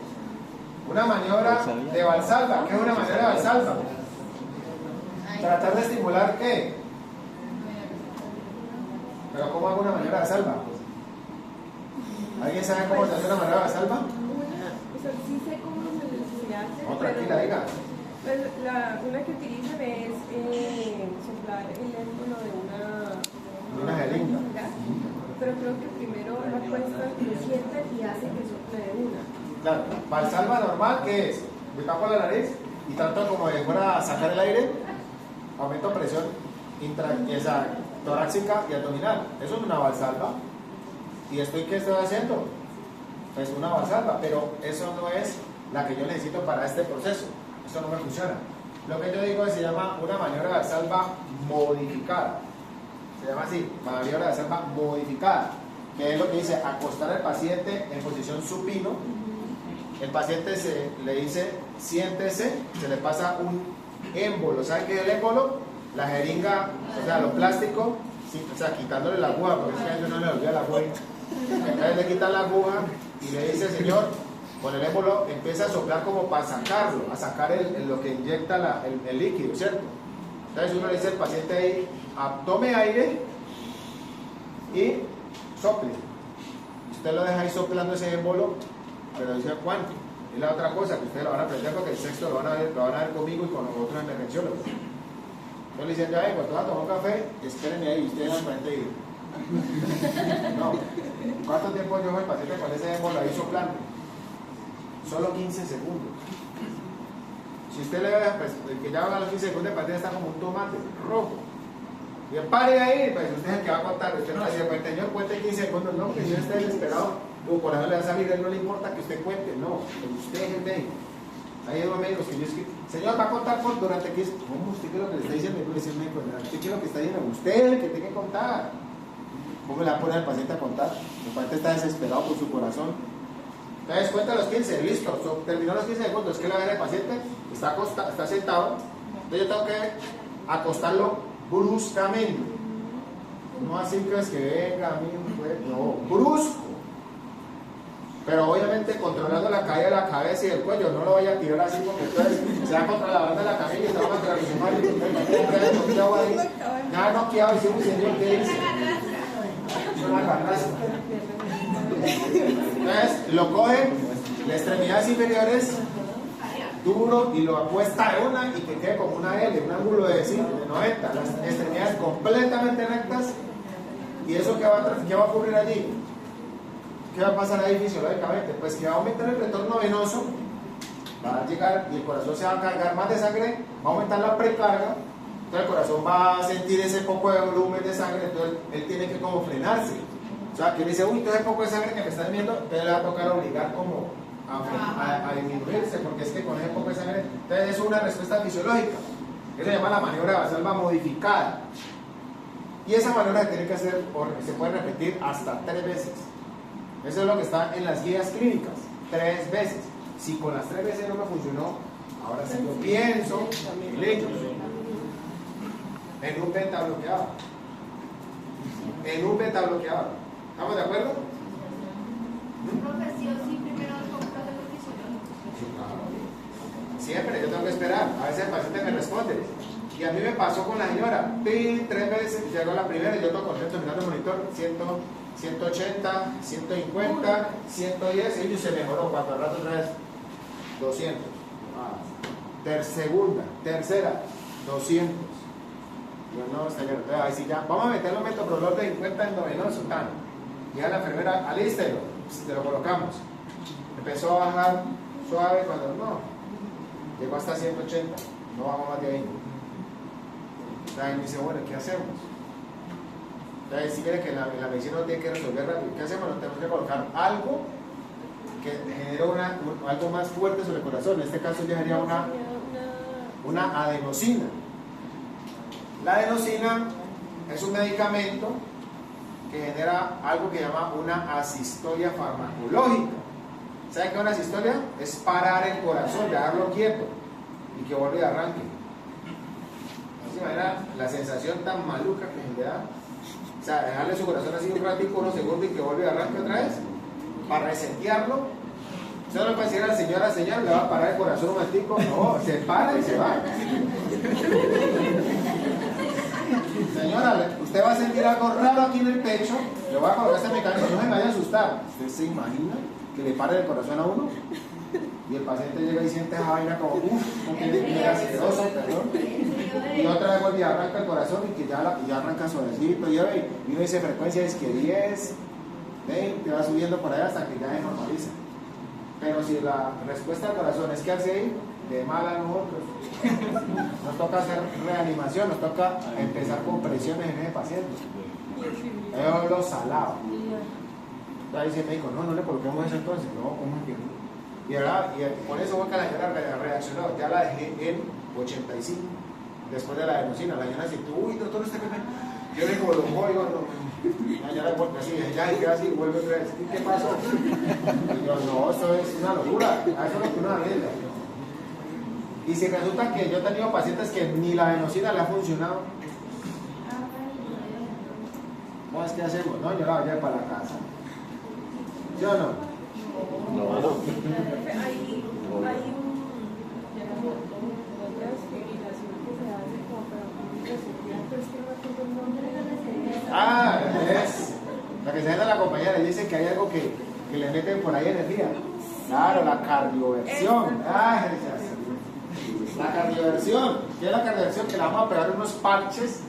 Una maniobra de Valsalva. ¿Qué es una maniobra de Valsalva? Tratar de estimular ¿qué? ¿Pero cómo hago una maniobra de Valsalva? ¿Alguien sabe cómo se hace una maniobra de Valsalva? O sea, sí sé cómo se hace. No, tranquila, diga. Pues una que utilizan es soplar el émbolo de una jeringa. Pero creo que primero la cuesta lo sienten y hace que sople de una. Claro, Valsalva normal, ¿qué es? Me tapo la nariz y trato como de fuera a sacar el aire, aumento presión torácica y abdominal. Eso es una Valsalva. ¿Y qué estoy haciendo? Pues una Valsalva, pero eso no es la que yo necesito para este proceso. Eso no me funciona. Lo que yo digo es que se llama una maniobra de Valsalva modificada. Se llama así, maniobra de Valsalva modificada, que es lo que dice acostar al paciente en posición supino. El paciente le dice siéntese, se le pasa un émbolo. ¿Saben qué es el émbolo? La jeringa, o sea, lo plástico, sí, o sea, quitándole la aguja, porque es que a ellos no le olvida la aguja. Entonces le quitan la aguja y le dice, señor, con el émbolo empieza a soplar como para sacarlo, a sacar lo que inyecta el líquido, ¿cierto? Entonces uno le dice al paciente ahí, tome aire y sople. Usted lo deja ahí soplando ese émbolo, pero dice cuánto. Es la otra cosa que ustedes lo van a aprender porque el sexto lo van a ver conmigo y con los otros emergenciólogos. Yo le dicen, ya vengo, te vas a tomar un café, espérenme ahí, ustedes van frente y no. ¿Cuánto tiempo yo el paciente con ese émbolo ahí soplando? Solo 15 segundos. Si usted le ve, pues, el que ya va a los 15 segundos, el paciente está como un tomate rojo. Y pare ahí, pues usted es el que va a contar. Usted no le dice, pues señor, cuente 15 segundos. No, que yo esté desesperado. Por eso le va a salir, a él no le importa que usted cuente. No, usted es el médico. Hay unos médicos que yo es que, señor, va a contar durante 15. ¿Cómo usted qué es lo que le está diciendo? Le dice el médico, usted qué es lo que está diciendo. Usted es el que tiene que contar. ¿Cómo le va a poner al paciente a contar? El paciente está desesperado por su corazón. Entonces cuenta los 15, listo, terminó los 15 segundos. Es que la vera del paciente está sentado. Entonces yo tengo que acostarlo bruscamente. No así que es que venga a mí, no, brusco. Pero obviamente controlando la caída de la cabeza y del cuello, no lo vaya a tirar así porque entonces se va contra la banda de la camilla y está contra el sumario y nada noqueado y un señor que dice es una carraza. Entonces lo coge las extremidades inferiores duro y lo apuesta de una y que quede como una L, un ángulo de 90, las extremidades completamente rectas. ¿Y eso qué va a ocurrir allí? ¿Qué va a pasar ahí fisiológicamente? Pues que va a aumentar el retorno venoso, va a llegar y el corazón se va a cargar más de sangre, va a aumentar la precarga, entonces el corazón va a sentir ese poco de volumen de sangre, entonces él tiene que como frenarse. O sea, que él dice, uy, todo ese poco de sangre que me están viendo, entonces le va a tocar obligar como a disminuirse, porque es que con ese poco de sangre, entonces es una respuesta fisiológica. Eso se llama la maniobra de Valsalva modificada. Y esa maniobra se tiene que hacer, se puede repetir hasta 3 veces. Eso es lo que está en las guías clínicas. 3 veces. Si con las 3 veces no me funcionó, ahora sí yo pienso en ellos. En un beta bloqueado. En un beta bloqueado. ¿Estamos de acuerdo? Profesión, sí, primero compras de lo que Sí, claro. Siempre, yo tengo que esperar. A veces el paciente me responde. Y a mí me pasó con la señora. ¡Pin! 3 veces, llegó la primera y yo todo contento mirando el monitor. 180, 150, 110. Y se mejoró. Cuando al rato otra vez 200. Segunda, tercera, 200. Yo no, señor. Entonces, ahí sí ya. Vamos a meterle un metoprolol de 50 endovenoso. Llega la enfermera, alístelo. Te lo colocamos. Empezó a bajar suave cuando no. Llegó hasta 180. No vamos más de ahí. Entonces me dice, bueno, ¿qué hacemos? Entonces, si quiere que la medicina no tiene que resolver rápido, ¿qué hacemos? Nos tenemos que colocar algo que genere algo más fuerte sobre el corazón. En este caso, yo haría una adenosina. La adenosina es un medicamento que genera algo que llama una asistolia farmacológica. ¿Sabe qué es una asistolia? Es parar el corazón, dejarlo quieto y que vuelva y arranque. ¿No se imagina la sensación tan maluca que le da? O sea, dejarle su corazón así un ratito, unos segundos y que vuelva y arranque otra vez para resetearlo. Usted no le puede decir a la señora, le va a parar el corazón un momentico. No, se para y se va. Señora, usted va a sentir algo raro aquí en el pecho, le voy a colocar este mecanismo, no se me vaya a asustar. ¿Usted se imagina que le pare el corazón a uno? Y el paciente llega y siente esa vaina como, muy gaseoso, perdón. Y otra vez vuelve y arranca el corazón y que ya arranca suavecito, y uno dice frecuencia es que 10, 20, va subiendo por ahí hasta que ya se normaliza. Pero si la respuesta del corazón es quedarse ahí, de mal a nosotros. Nos toca hacer reanimación, nos toca empezar con presiones en ese paciente. Yo lo salado. Ahí dice el médico, no le coloquemos eso entonces. No, ¿cómo entiendo? Y por eso fue que la señora reaccionó. Ya la dejé en 85. Después de la adenosina, la señora dice, uy, doctor, ¿usted qué me...? Yo le colocó, digo, no. La señora vuelve así, ya, y queda así, vuelve otra vez. ¿Qué pasó? Y yo, no, esto es una locura. Eso es lo que uno arriesga. Y si resulta que yo he tenido pacientes que ni la adenosina le ha funcionado, ¿cómo es que hacemos? No, yo la voy a llevar para la casa. ¿Sí o no? No. Hay otra especialización que se hace como para resetear, pero es que no recuerdo el nombre. Es la que se da a la compañera, le dice que hay algo que le meten por ahí energía. Claro, la cardioversión. La cardioversión. ¿Qué es la cardioversión? Que le vamos a pegar unos parches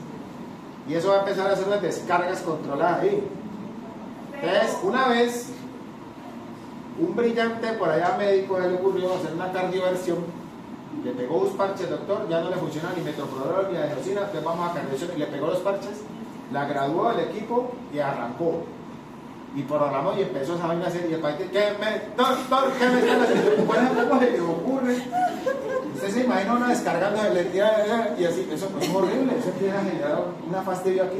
y eso va a empezar a hacer unas descargas controladas ahí. Entonces, una vez un brillante por allá médico le ocurrió hacer una cardioversión, le pegó dos parches, doctor, ya no le funciona ni metoprolol ni adenosina, entonces vamos a cardioversión, y le pegó los parches, la graduó del equipo y arrancó. Y programó y empezó esa vaina a hacer, y el paciente, doctor, ¿qué me están haciendo? ¿Cómo se le ocurre? Usted se imagina una descargando de lentilla y así, eso es horrible, eso empieza a generar una fastidio aquí.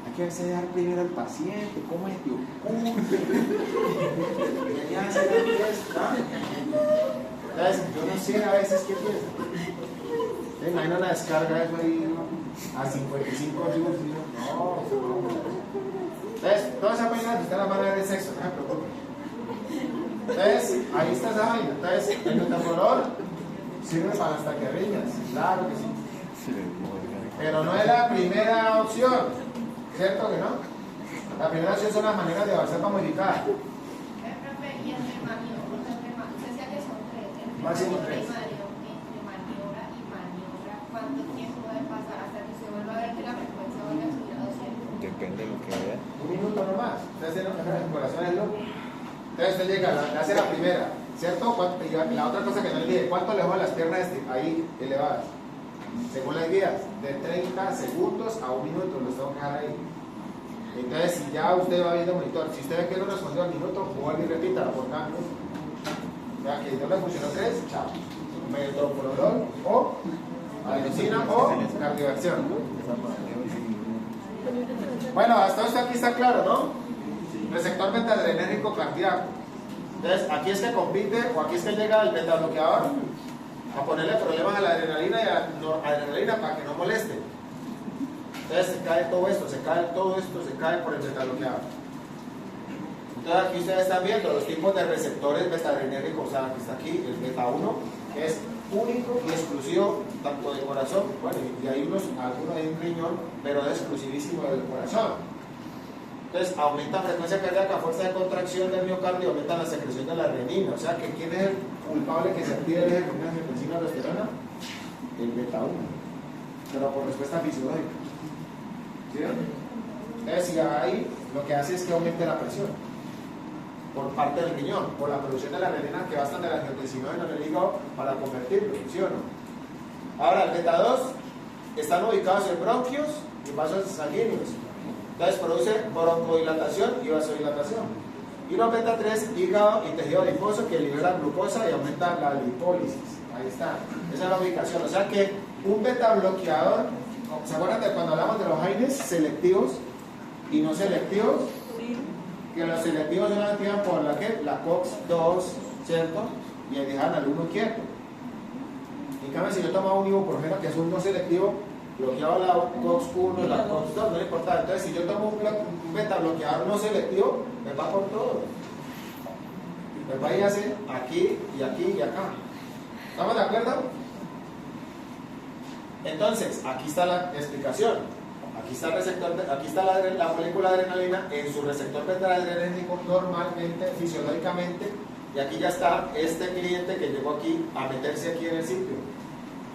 Hay que hacer primero al paciente, ¿cómo es que ocurre? Entonces, yo no sé a veces qué piensa. ¿Se imagina una descarga de eso ahí a 55 segundos? No. Entonces, todas esas vainas ustedes las van a ver de sexo, no se preocupen. Entonces, ahí está esa vaina. Entonces, el metoprolol sirve para las taquiarritmias, claro que sí. Pero no es la primera opción, ¿cierto que no? La primera opción son las maneras de avanzar para modificar. Y entre maniobra, usted decía que son 3. Máximo 3. Entre maniobra y maniobra, ¿cuánto tiempo debe pasar hasta que se vuelva a ver que la frecuencia vaya a subir a 200? Depende de lo que vea. Un minuto nomás. Entonces, el corazón es loco. Entonces, usted llega, le hace la primera, ¿cierto? Y la otra cosa que no le dije, ¿cuánto le dejo las piernas ahí elevadas? Según las guías, de 30 segundos a 1 minuto, los tengo que dejar ahí. Entonces, si ya usted va viendo el monitor, si usted ve que no respondió al minuto, vuelve y repita, por cada minuto. Ya que no le funcionó 3, chao. Metoprolol o adenosina o cardioversión. Bueno, hasta esto aquí está claro, ¿no? Receptor beta-adrenérgico cardíaco. Entonces, aquí es que compite o aquí es que llega el beta bloqueador a ponerle problemas a la adrenalina y a la noradrenalina para que no moleste. Entonces, se cae todo esto, se cae por el beta bloqueador. Entonces, aquí ustedes están viendo los tipos de receptores beta-adrenérgicos. O sea, que está aquí el beta 1, que es único y exclusivo tanto del corazón, bueno, y hay algunos hay un riñón, pero es exclusivísimo del corazón. Entonces aumenta la frecuencia cardíaca, fuerza de contracción del miocardio, aumenta la secreción de la renina. O sea que ¿quién es el culpable que se active el eje con una angiotensina aldosterona? El beta 1, pero por respuesta fisiológica. ¿Sí? Entonces si ahí lo que hace es que aumente la presión por parte del riñón, por la producción de la renina que basta de la angiotensinógeno en el hígado para convertirlo, ¿sí o no? Ahora, el beta 2 están ubicados en bronquios y vasos sanguíneos. Entonces produce broncodilatación y vasodilatación. Y los beta 3, hígado y tejido adiposo que libera glucosa y aumenta la lipólisis. Ahí está. Esa es la ubicación. O sea que un beta bloqueador, ¿se acuerdan de cuando hablamos de los AINES selectivos y no selectivos? Que los selectivos son activan por la que la COX-2, ¿cierto? Y ahí dejan al 1 quieto. En cambio, si yo tomaba un ibuprofeno que es un no selectivo, bloqueaba la COX-1, la COX-2, no le importa. Entonces, si yo tomo un beta bloqueador no selectivo, me va por todo. Me va a ir a hacer aquí y aquí y acá. ¿Estamos de acuerdo? Entonces, aquí está la explicación. Aquí está el receptor, aquí está la molécula de adrenalina en su receptor beta-adrenérgico normalmente, fisiológicamente, y aquí ya está este cliente que llegó aquí a meterse aquí en el sitio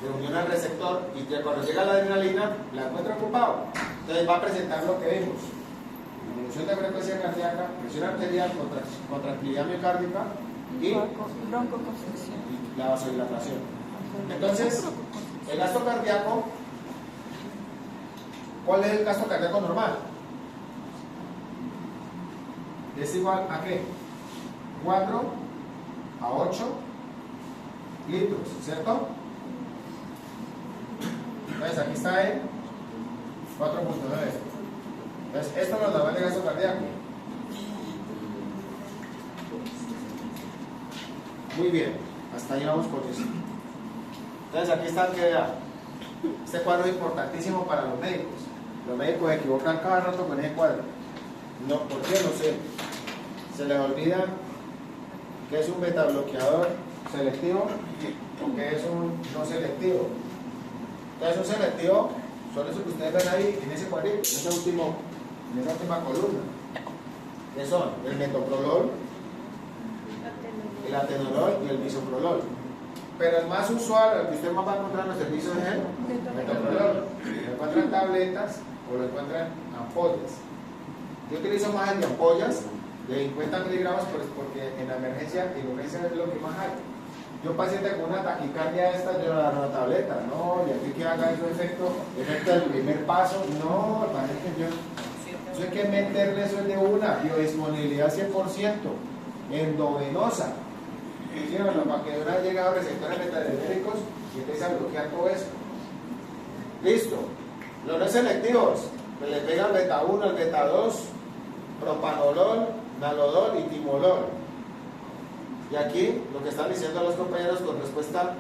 de unión al receptor, y que cuando llega la adrenalina la encuentra ocupado. Entonces va a presentar lo que vimos: disminución de frecuencia cardíaca, presión arterial, contractilidad miocárdica y la vasodilatación. Entonces, el gasto cardíaco, ¿cuál es el gasto cardíaco normal? Es igual a ¿qué? 4 a 8 litros, ¿cierto? Entonces aquí está en 4.9. Entonces esto nos da el gasto cardíaco. Muy bien, hasta ahí vamos con eso. Entonces aquí está que este cuadro es importantísimo para los médicos. Los médicos se equivocan cada rato con ese cuadro. No, ¿por qué? No sé. Se les olvida que es un beta bloqueador selectivo o que es un no selectivo. Entonces un selectivo son esos que ustedes ven ahí en ese cuadrito, en esa última columna. ¿Qué son? El metoprolol, el atenolol y el bisoprolol. Pero el más usual, el que usted más va a encontrar en los servicios es el metoprolol. Lo encuentran en tabletas o lo encuentran en ampollas. Yo utilizo más el de ampollas de 50 miligramos porque en la emergencia y en urgencia es lo que más hay. Yo paciente con una taquicardia esta, yo le daré una tableta, no, y aquí que haga eso efecto del primer paso, no, eso hay que meterle eso de una, biodisponibilidad 100%, endovenosa, ¿sí? Bueno, para que de una llegue a receptores beta-adrenérgicos y empiece a bloquear todo eso. Listo. Los no selectivos, pues le pega el beta 1, el beta 2, propanolol, nalodol y timolol. Y aquí lo que están diciendo los compañeros con respuesta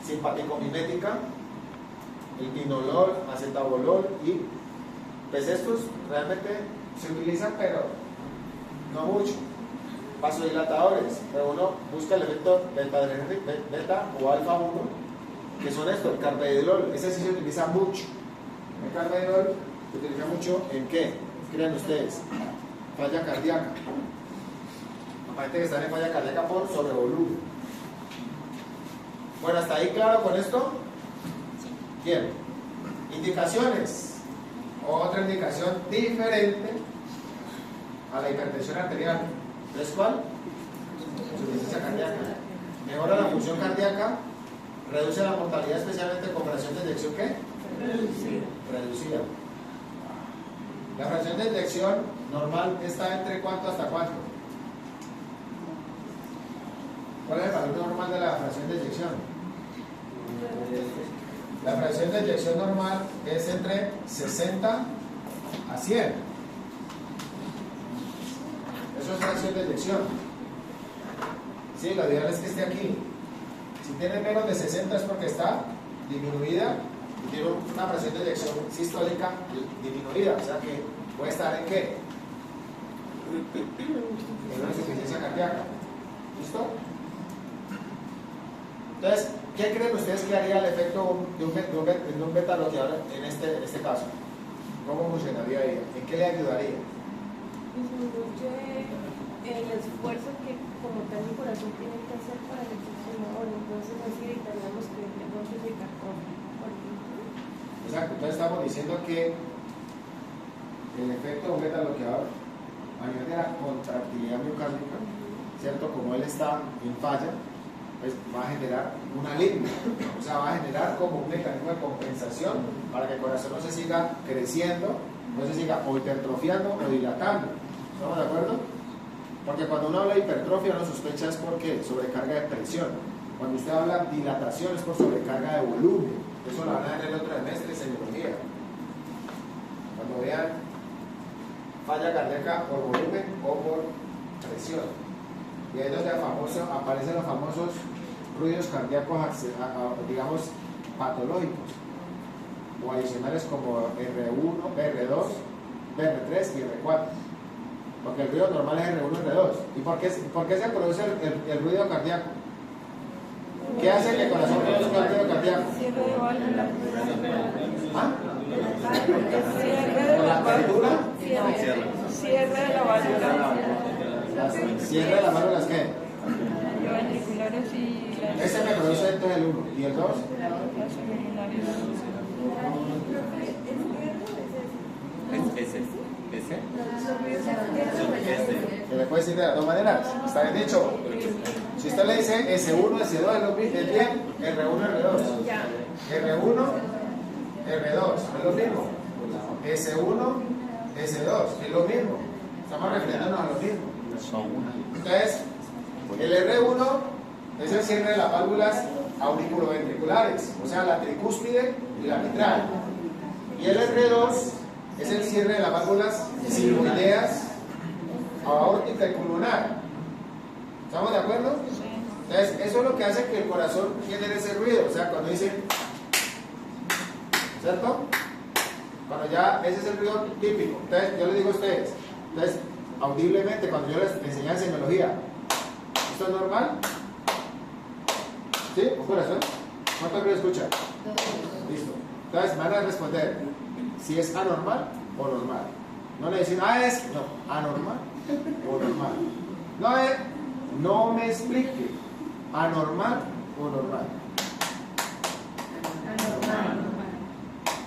simpático-mimética, el dinolol, acetabolol y pues estos realmente se utilizan pero no mucho. Vasodilatadores, pero uno busca el efecto beta o alfa 1, que son estos, el carvedilol, ese sí se utiliza mucho. El carvedilol se utiliza mucho ¿en qué? Crean ustedes, falla cardíaca. Aparte que están en falla cardíaca por sobrevolumen. Bueno, ¿hasta ahí claro con esto? Bien. Indicaciones. Otra indicación diferente a la hipertensión arterial. ¿Es cuál? Insuficiencia cardíaca. Mejora la función cardíaca, reduce la mortalidad, especialmente con fracción de eyección, ¿qué? Reducida. La fracción de eyección normal está entre ¿cuánto hasta cuánto? ¿Cuál es el valor normal de la fracción de eyección? La fracción de eyección normal es entre 60 a 100. Eso es fracción de eyección. Sí, lo ideal es que esté aquí. Si tiene menos de 60 es porque está disminuida y tiene una presión de eyección sistólica disminuida, o sea que puede estar en ¿qué? En una insuficiencia cardíaca. ¿Listo? Entonces, ¿qué creen ustedes que haría el efecto de un beta bloqueador en este caso? ¿Cómo funcionaría ahí? ¿En qué le ayudaría? Disminuye el esfuerzo que como tal el corazón tiene que hacer para el funcionador, entonces así evitaríamos que el negocio se hipertrofie, por ejemplo. Exacto, entonces estamos diciendo que el efecto de un beta bloqueador a nivel de la contractilidad miocárdica, ¿cierto? Como él está en falla, pues va a generar una arritmia, o sea, va a generar como un mecanismo de compensación para que el corazón no se siga creciendo, no se siga o hipertrofiando o dilatando. ¿Estamos de acuerdo? Porque cuando uno habla de hipertrofia, uno sospecha es porque sobrecarga de presión. Cuando usted habla de dilatación es por sobrecarga de volumen. Eso lo van a ver en el otro semestre de semiología. Cuando vean falla cardíaca por volumen o por presión. Y ahí es donde aparecen los famosos ruidos cardíacos, digamos, patológicos o adicionales como R1, R2, R3 y R4. Porque el ruido normal es R1 y R2. ¿Y por qué se produce el ruido cardíaco? ¿Qué hace que el corazón produzca el ruido cardíaco? Cierre de válvula. ¿Ah? Cierre de la válvula. Cierre de la válvula. ¿Cierre de las válvulas qué? Ventriculares y Ese me produce entonces el 1. ¿Y el 2? las pulmonares. Se le puede decir de las dos maneras. Está bien dicho. Si usted le dice S1, S2, es bien. R1, R2. R1, R2. Es lo mismo. S1, S2. Es lo mismo. Estamos refiriéndonos a lo mismo. Entonces, el R1 es el cierre de las válvulas auriculoventriculares, o sea, la tricúspide y la mitral. Y el R2 es el cierre de las válvulas sigmoideas, aórtica y pulmonar. ¿Estamos de acuerdo? Entonces, eso es lo que hace que el corazón genere ese ruido. O sea, cuando dice, ¿cierto? Cuando ya, ese es el ruido típico. Entonces, yo les digo a ustedes, entonces, audiblemente, cuando yo les enseñé en semiología, ¿esto es normal? ¿Sí? ¿Un corazón? ¿Cuánto ruido escucha? Listo. Entonces, van a responder si es anormal o normal. No le dicen, es no, anormal o normal. No me explique, anormal o normal.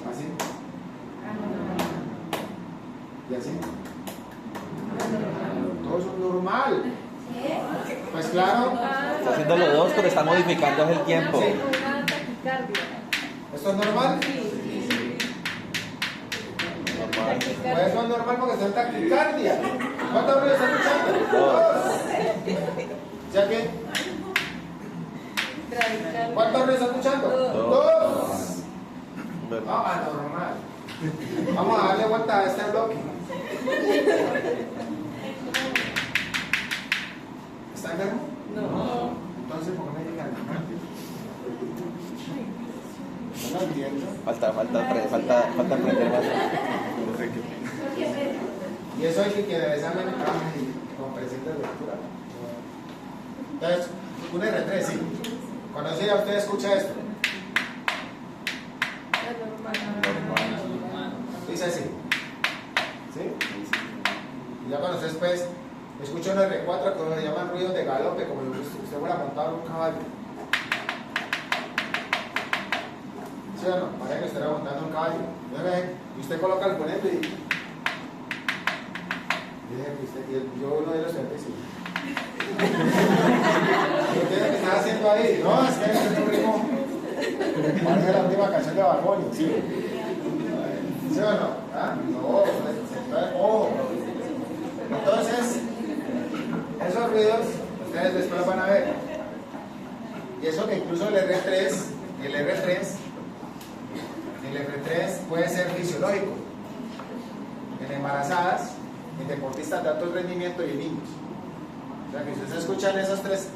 ¿Así? ¿Y así? Todo es normal. Pues claro. Está haciendo los dos, pero está modificando el tiempo. Una taquicardia. ¿Esto es normal? Pues eso es normal porque está en taquicardia. ¿Cuántos ruidos están escuchando? Dos. O sea que, ¿cuántos ruidos están escuchando? Dos. No, anormal. Vamos a darle vuelta a este bloque. ¿Está enfermo? No. Entonces, ¿por qué me digan? No lo entiendo. Falta aprender más. Y eso hay que el examen con presente de lectura. Entonces, un R3, sí. Cuando ya usted escucha esto, dice así. ¿Sí? Y ya cuando usted después escucha un R4 que se llaman ruidos de galope, como si usted fuera montado en un caballo. ¿Sí o no? Parece que usted era montando un caballo. Y usted coloca el ponente y yo uno de los servicios. ¿Qué estás haciendo ahí? No, es que es un ritmo. Parece la última canción de Bad Bunny. ¿Sí? ¿Sí o no? ¿Ah? No, ojo. Entonces, esos ruidos ustedes después los van a ver. Y eso que incluso el R3 puede ser fisiológico en embarazadas, en deportistas de alto rendimiento y en niños. O sea que si ustedes escuchan esos tres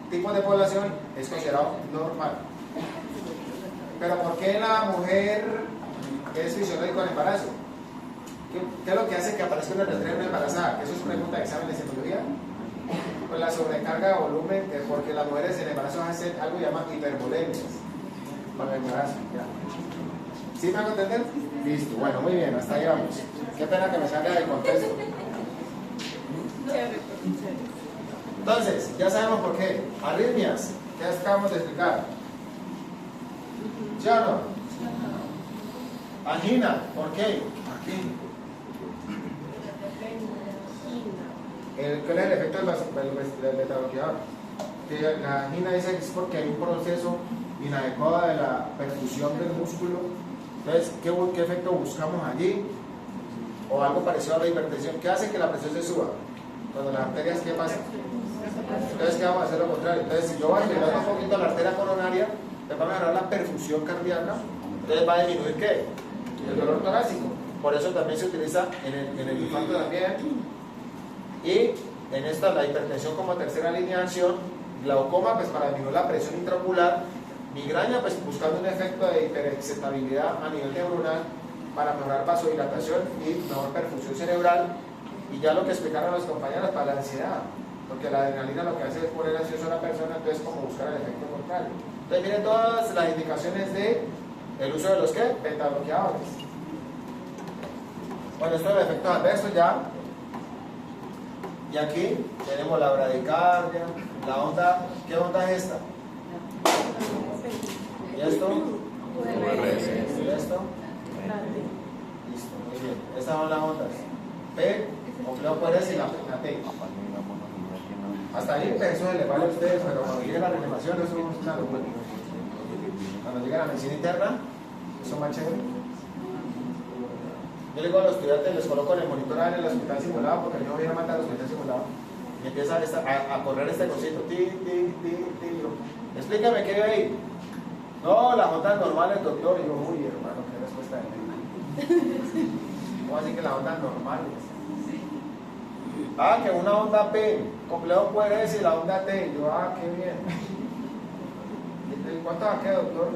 tipos de población es considerado normal. Pero ¿por qué la mujer es fisiológico en embarazo? ¿Qué es lo que hace que aparezca una estrella en una embarazada? ¿Que eso es pregunta de examen de citología? Pues la sobrecarga de volumen, porque las mujeres en embarazo hacen algo que llaman hipervolemias para el embarazo. ¿Ya? ¿Sí me hago entender? Listo, bueno, muy bien, hasta ahí vamos. Qué pena que me salga del contexto. Entonces, ya sabemos por qué. Arritmias, ¿qué acabamos de explicar? ¿Sí o no? Angina, ¿por qué? Aquí. ¿Cuál es el efecto del beta-bloqueador? Que la angina dice que es porque hay un proceso inadecuado de la perfusión del músculo. Entonces, ¿qué efecto buscamos allí? O algo parecido a la hipertensión. ¿Qué hace que la presión se suba? Cuando las arterias, ¿qué pasa? Entonces, ¿qué vamos a hacer lo contrario? Entonces, si yo voy a estimular un poquito la arteria coronaria, le va a mejorar la perfusión cardíaca, entonces va a disminuir ¿qué? El dolor torácico. Por eso también se utiliza en el infarto también. Y en esta, la hipertensión como tercera línea de acción, glaucoma, pues para disminuir la presión intraocular, migraña, pues buscando un efecto de hiperexcitabilidad a nivel neuronal para mejorar vasodilatación y mejor perfusión cerebral. Y ya lo que explicaron los compañeros para la ansiedad, porque la adrenalina lo que hace es poner ansioso a la persona, entonces como buscar el efecto contrario. Entonces miren todas las indicaciones de el uso de los ¿qué? Beta bloqueadores. Bueno, esto es el efecto adverso ya. Y aquí tenemos la bradicardia, la onda, ¿qué onda es esta? ¿Y esto? ¿Y esto? Listo, muy bien. Estas son las ondas. P, complejo puedes y la T. Hasta ahí eso le vale a ustedes, pero cuando llegue la reanimación eso es una locura. Cuando llegue la medicina interna, eso es más chévere. Yo le digo a los estudiantes, les coloco en el monitor en el hospital simulado, porque yo voy a mandar al hospital simulado. Y empieza a correr este cosito. Explícame qué hay ahí. No, las ondas normales, doctor. Y yo, uy, hermano, qué respuesta de mí. ¿Cómo así que las ondas normales? Ah, que una onda P, complejo puede decir la onda T. Y yo, qué bien. ¿Y cuánto va a quedar, doctor?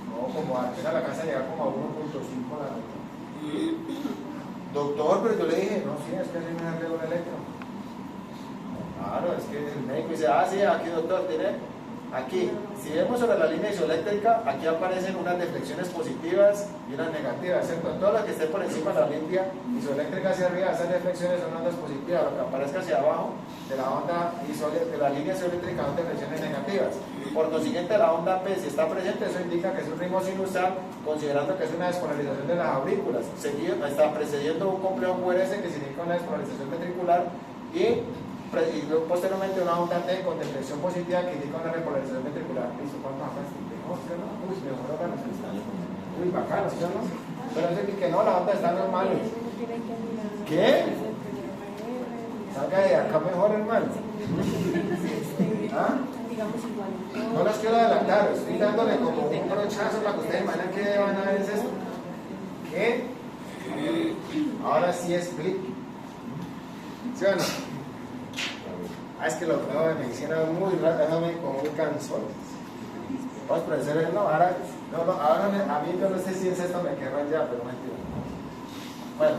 No, como a la casa llegar como a 1.5 la nota. Doctor, pero yo le dije, no, sí, es que así me arreglo un electro. Claro, es que el médico dice, sí, aquí doctor, tiene, aquí, si vemos sobre la línea isoeléctrica, aquí aparecen unas deflexiones positivas y unas negativas, ¿cierto? Todo lo que esté por encima de la línea isoeléctrica hacia arriba, esas deflexiones son ondas positivas, lo que aparezca hacia abajo de la onda de la línea isoeléctrica son deflexiones negativas. Por consiguiente, la onda P, si está presente, eso indica que es un ritmo sinusal, considerando que es una despolarización de las aurículas. Seguido, está precediendo un complejo QRS que significa una despolarización ventricular y luego posteriormente una onda T con deflexión positiva que indica una repolarización ventricular. ¿Listo? ¿Cuánto acá? Uy, me mejoró la respuesta. Uy, bacano, ¿sí o no? Pero es que no, la onda está normal. ¿Qué? Salga de acá mejor, hermano. ¿Ah? No los quiero adelantar, estoy dándole como un brochazo para que ustedes imaginen qué van a ver es esto. ¿Qué? Ahora sí explico. ¿Sí o no? Es que lo creo de medicina muy rápido, déjame como muy cansón. Vamos a profesores, no, ahora a mí yo no sé si es esto, me querrán ya, pero mentira. Bueno,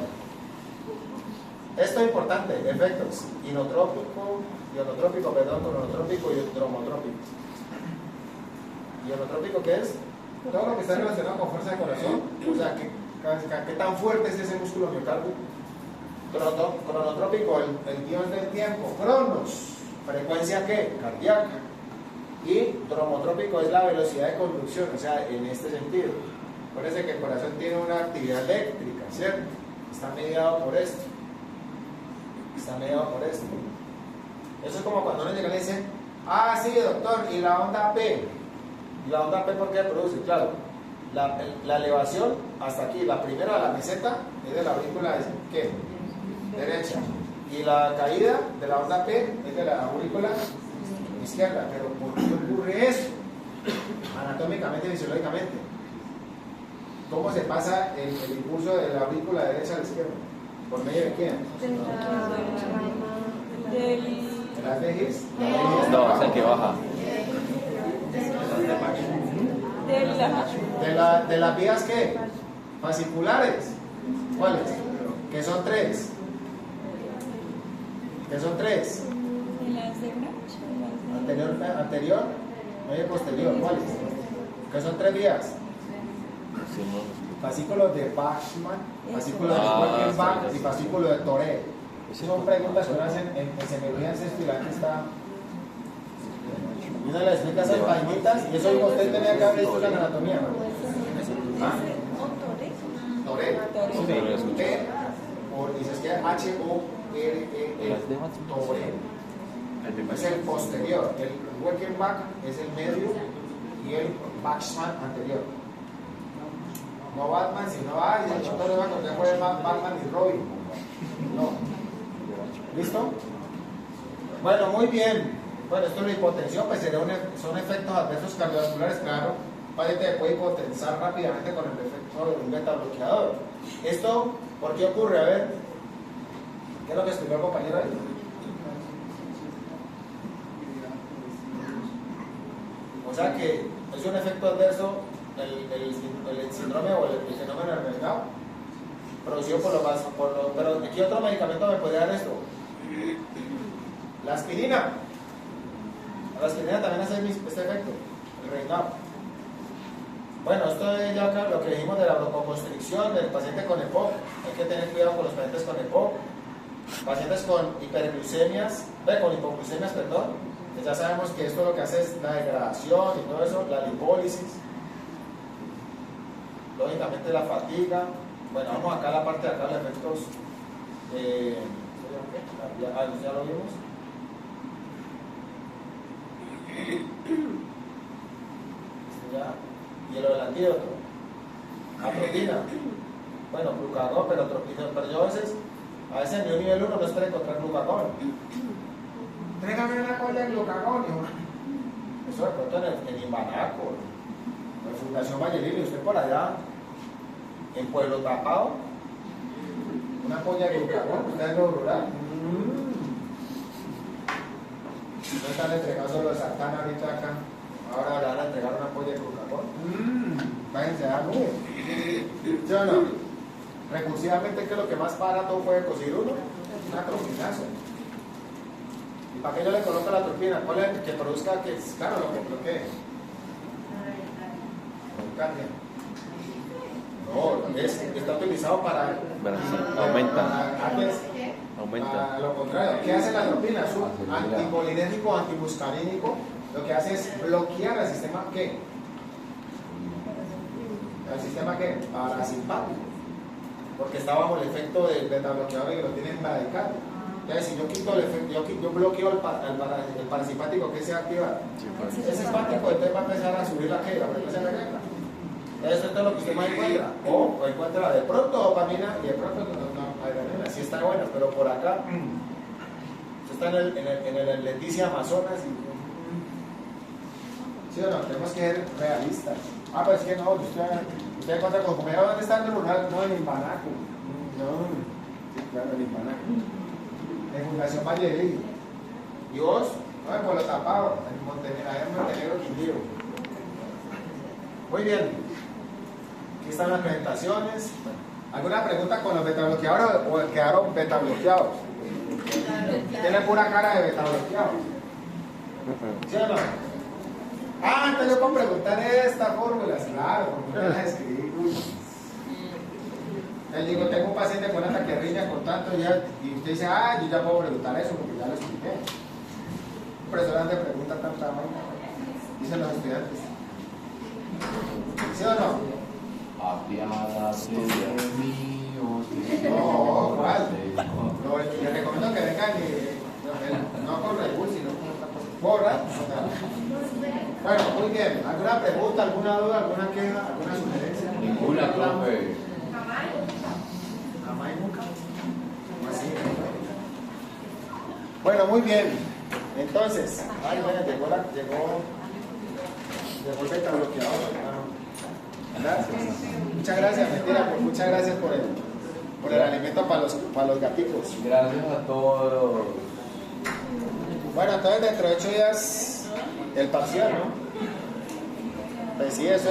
esto es importante, efectos inotrópico, cronotrópico y dromotrópico. ¿Ionotrópico qué es? Todo lo que está relacionado con fuerza de corazón, o sea, ¿qué tan fuerte es ese músculo miocardio? Cronotrópico, el dios del tiempo, cronos, frecuencia ¿qué? Cardíaca. Y dromotrópico es la velocidad de conducción, o sea, en este sentido. Acuérdense que el corazón tiene una actividad eléctrica, ¿cierto? Está mediado por esto. Eso es como cuando uno llega y le dice, sí, doctor, y la onda P. ¿Y la onda P por qué produce? Claro, la elevación hasta aquí, la primera, la meseta, es de la aurícula, ¿qué? Derecha. Y la caída de la onda P es de la aurícula izquierda. Pero ¿por qué ocurre eso? Anatómicamente y fisiológicamente. ¿Cómo se pasa el impulso de la aurícula derecha a la izquierda? ¿Por medio de quién? De ¿La vejiz? No, es el que baja. ¿De las vías qué? Fasciculares. ¿Cuáles? Que son tres. ¿Qué son tres? Anterior, medio y posterior. ¿Cuáles? ¿Qué son tres vías? Fascículos de Bachmann, fascículos de Wolkenbach y fascículos de Toré. Son preguntas que uno hace en semiología en sexto y la gente está. Y uno le explica esas vainitas y eso usted tenía que haber visto en anatomía. Toré. O dices que H-O-R-E-E. Toré. Es el posterior. El Wolkenbach es el medio y el Bachmann anterior. No Batman, sino y el chotero le va a contar por el Batman y Robin. No. ¿Listo? Bueno, muy bien. Bueno, esto es la hipotensión, pues son efectos adversos cardiovasculares, claro. Un paciente puede hipotensar rápidamente con el efecto de un beta bloqueador. ¿Esto por qué ocurre? A ver, ¿qué es lo que escribió el compañero ahí? O sea que es un efecto adverso el síndrome o el fenómeno del mercado producido por lo pero ¿qué otro medicamento me puede dar esto? La aspirina. La aspirina también hace este efecto, el reinado. Bueno, esto es ya lo que dijimos de la broncoconstricción del paciente con EPOC. Hay que tener cuidado con los pacientes con EPOC. Pacientes con hiperglucemias, con hipoglucemias, perdón. Ya sabemos que esto lo que hace es la degradación y todo eso, la lipólisis. Lógicamente la fatiga. Bueno, vamos acá a la parte de acá, los efectos. Ya lo vimos. Y el antídoto. Atropina. Bueno, glucagón, pero yo a veces en mi nivel 1 no espero encontrar glucagón. Tráigame una colla de glucagón. Eso de pronto en Imbanaco, en Fundación Valledillo, usted por allá, en Pueblo Tapado, una polla de glucagón, usted en lo rural. No están entregando solo de sartán ahorita acá. Ahora le van a entregar una polla de glucagón. Váyanse a la nube. ¿Sí o no? Recursivamente, ¿qué es lo que más barato puede conseguir uno? Una atropinazo. ¿Y para qué yo le coloco la atropina? ¿Cuál es el que produzca que es claro lo que bloquee? No, está utilizado para. Aumenta. Para lo contrario, ¿qué hace la atropina? Es un anticolinérgico, antimuscarínico. Lo que hace es bloquear el sistema ¿qué? ¿El sistema qué? Parasimpático. Porque está bajo el efecto del beta bloqueador y lo tienen radical. Entonces, si yo quito el efecto, yo bloqueo el parasimpático, ¿qué se activa? Ese simpático, entonces va a empezar a subir la frecuencia cardíaca. Esto es todo lo que usted más encuentra. O encuentra de pronto dopamina y de pronto adrenalina. Sí está bueno, pero por acá, esto está en el Leticia Amazonas. ¿Sí o no? Tenemos que ser realistas. Pues es que no, usted encuentra con compañero, ¿dónde está en el rural? No, en Imbanaco. No, sí, claro, en Imbanaco. En Fundación Valledillo. ¿Y vos? No, en Pueblo Tapado, en Montenegro, Quindío. Muy bien. Aquí están las presentaciones. ¿Alguna pregunta con los betabloqueadores o quedaron betabloqueados? Tienen pura cara de betabloqueados. ¿Sí o no? Entonces yo puedo preguntar estas fórmulas, claro, porque las escribí. Les digo, tengo un paciente con una taquiarritmia con tanto ya, y usted dice, yo ya puedo preguntar eso porque ya lo expliqué. Un profesor de pregunta tanta vaina, dicen los estudiantes. ¿Sí o no? No, ¿cuál? Les recomiendo que vengan no con Red Bull, sino con otra cosa. ¿Borra? Bueno, muy bien. ¿Alguna pregunta, alguna duda, alguna queja, alguna sugerencia? Ninguna, profe. ¿Jamás y nunca? Así. Bueno, muy bien. Entonces, llegó el beta bloqueador. Gracias. Muchas gracias, mentira, muchas gracias por el alimento para los gaticos. Gracias a todos. Bueno, entonces dentro de 8 días el parcial, ¿no? Pues sí, eso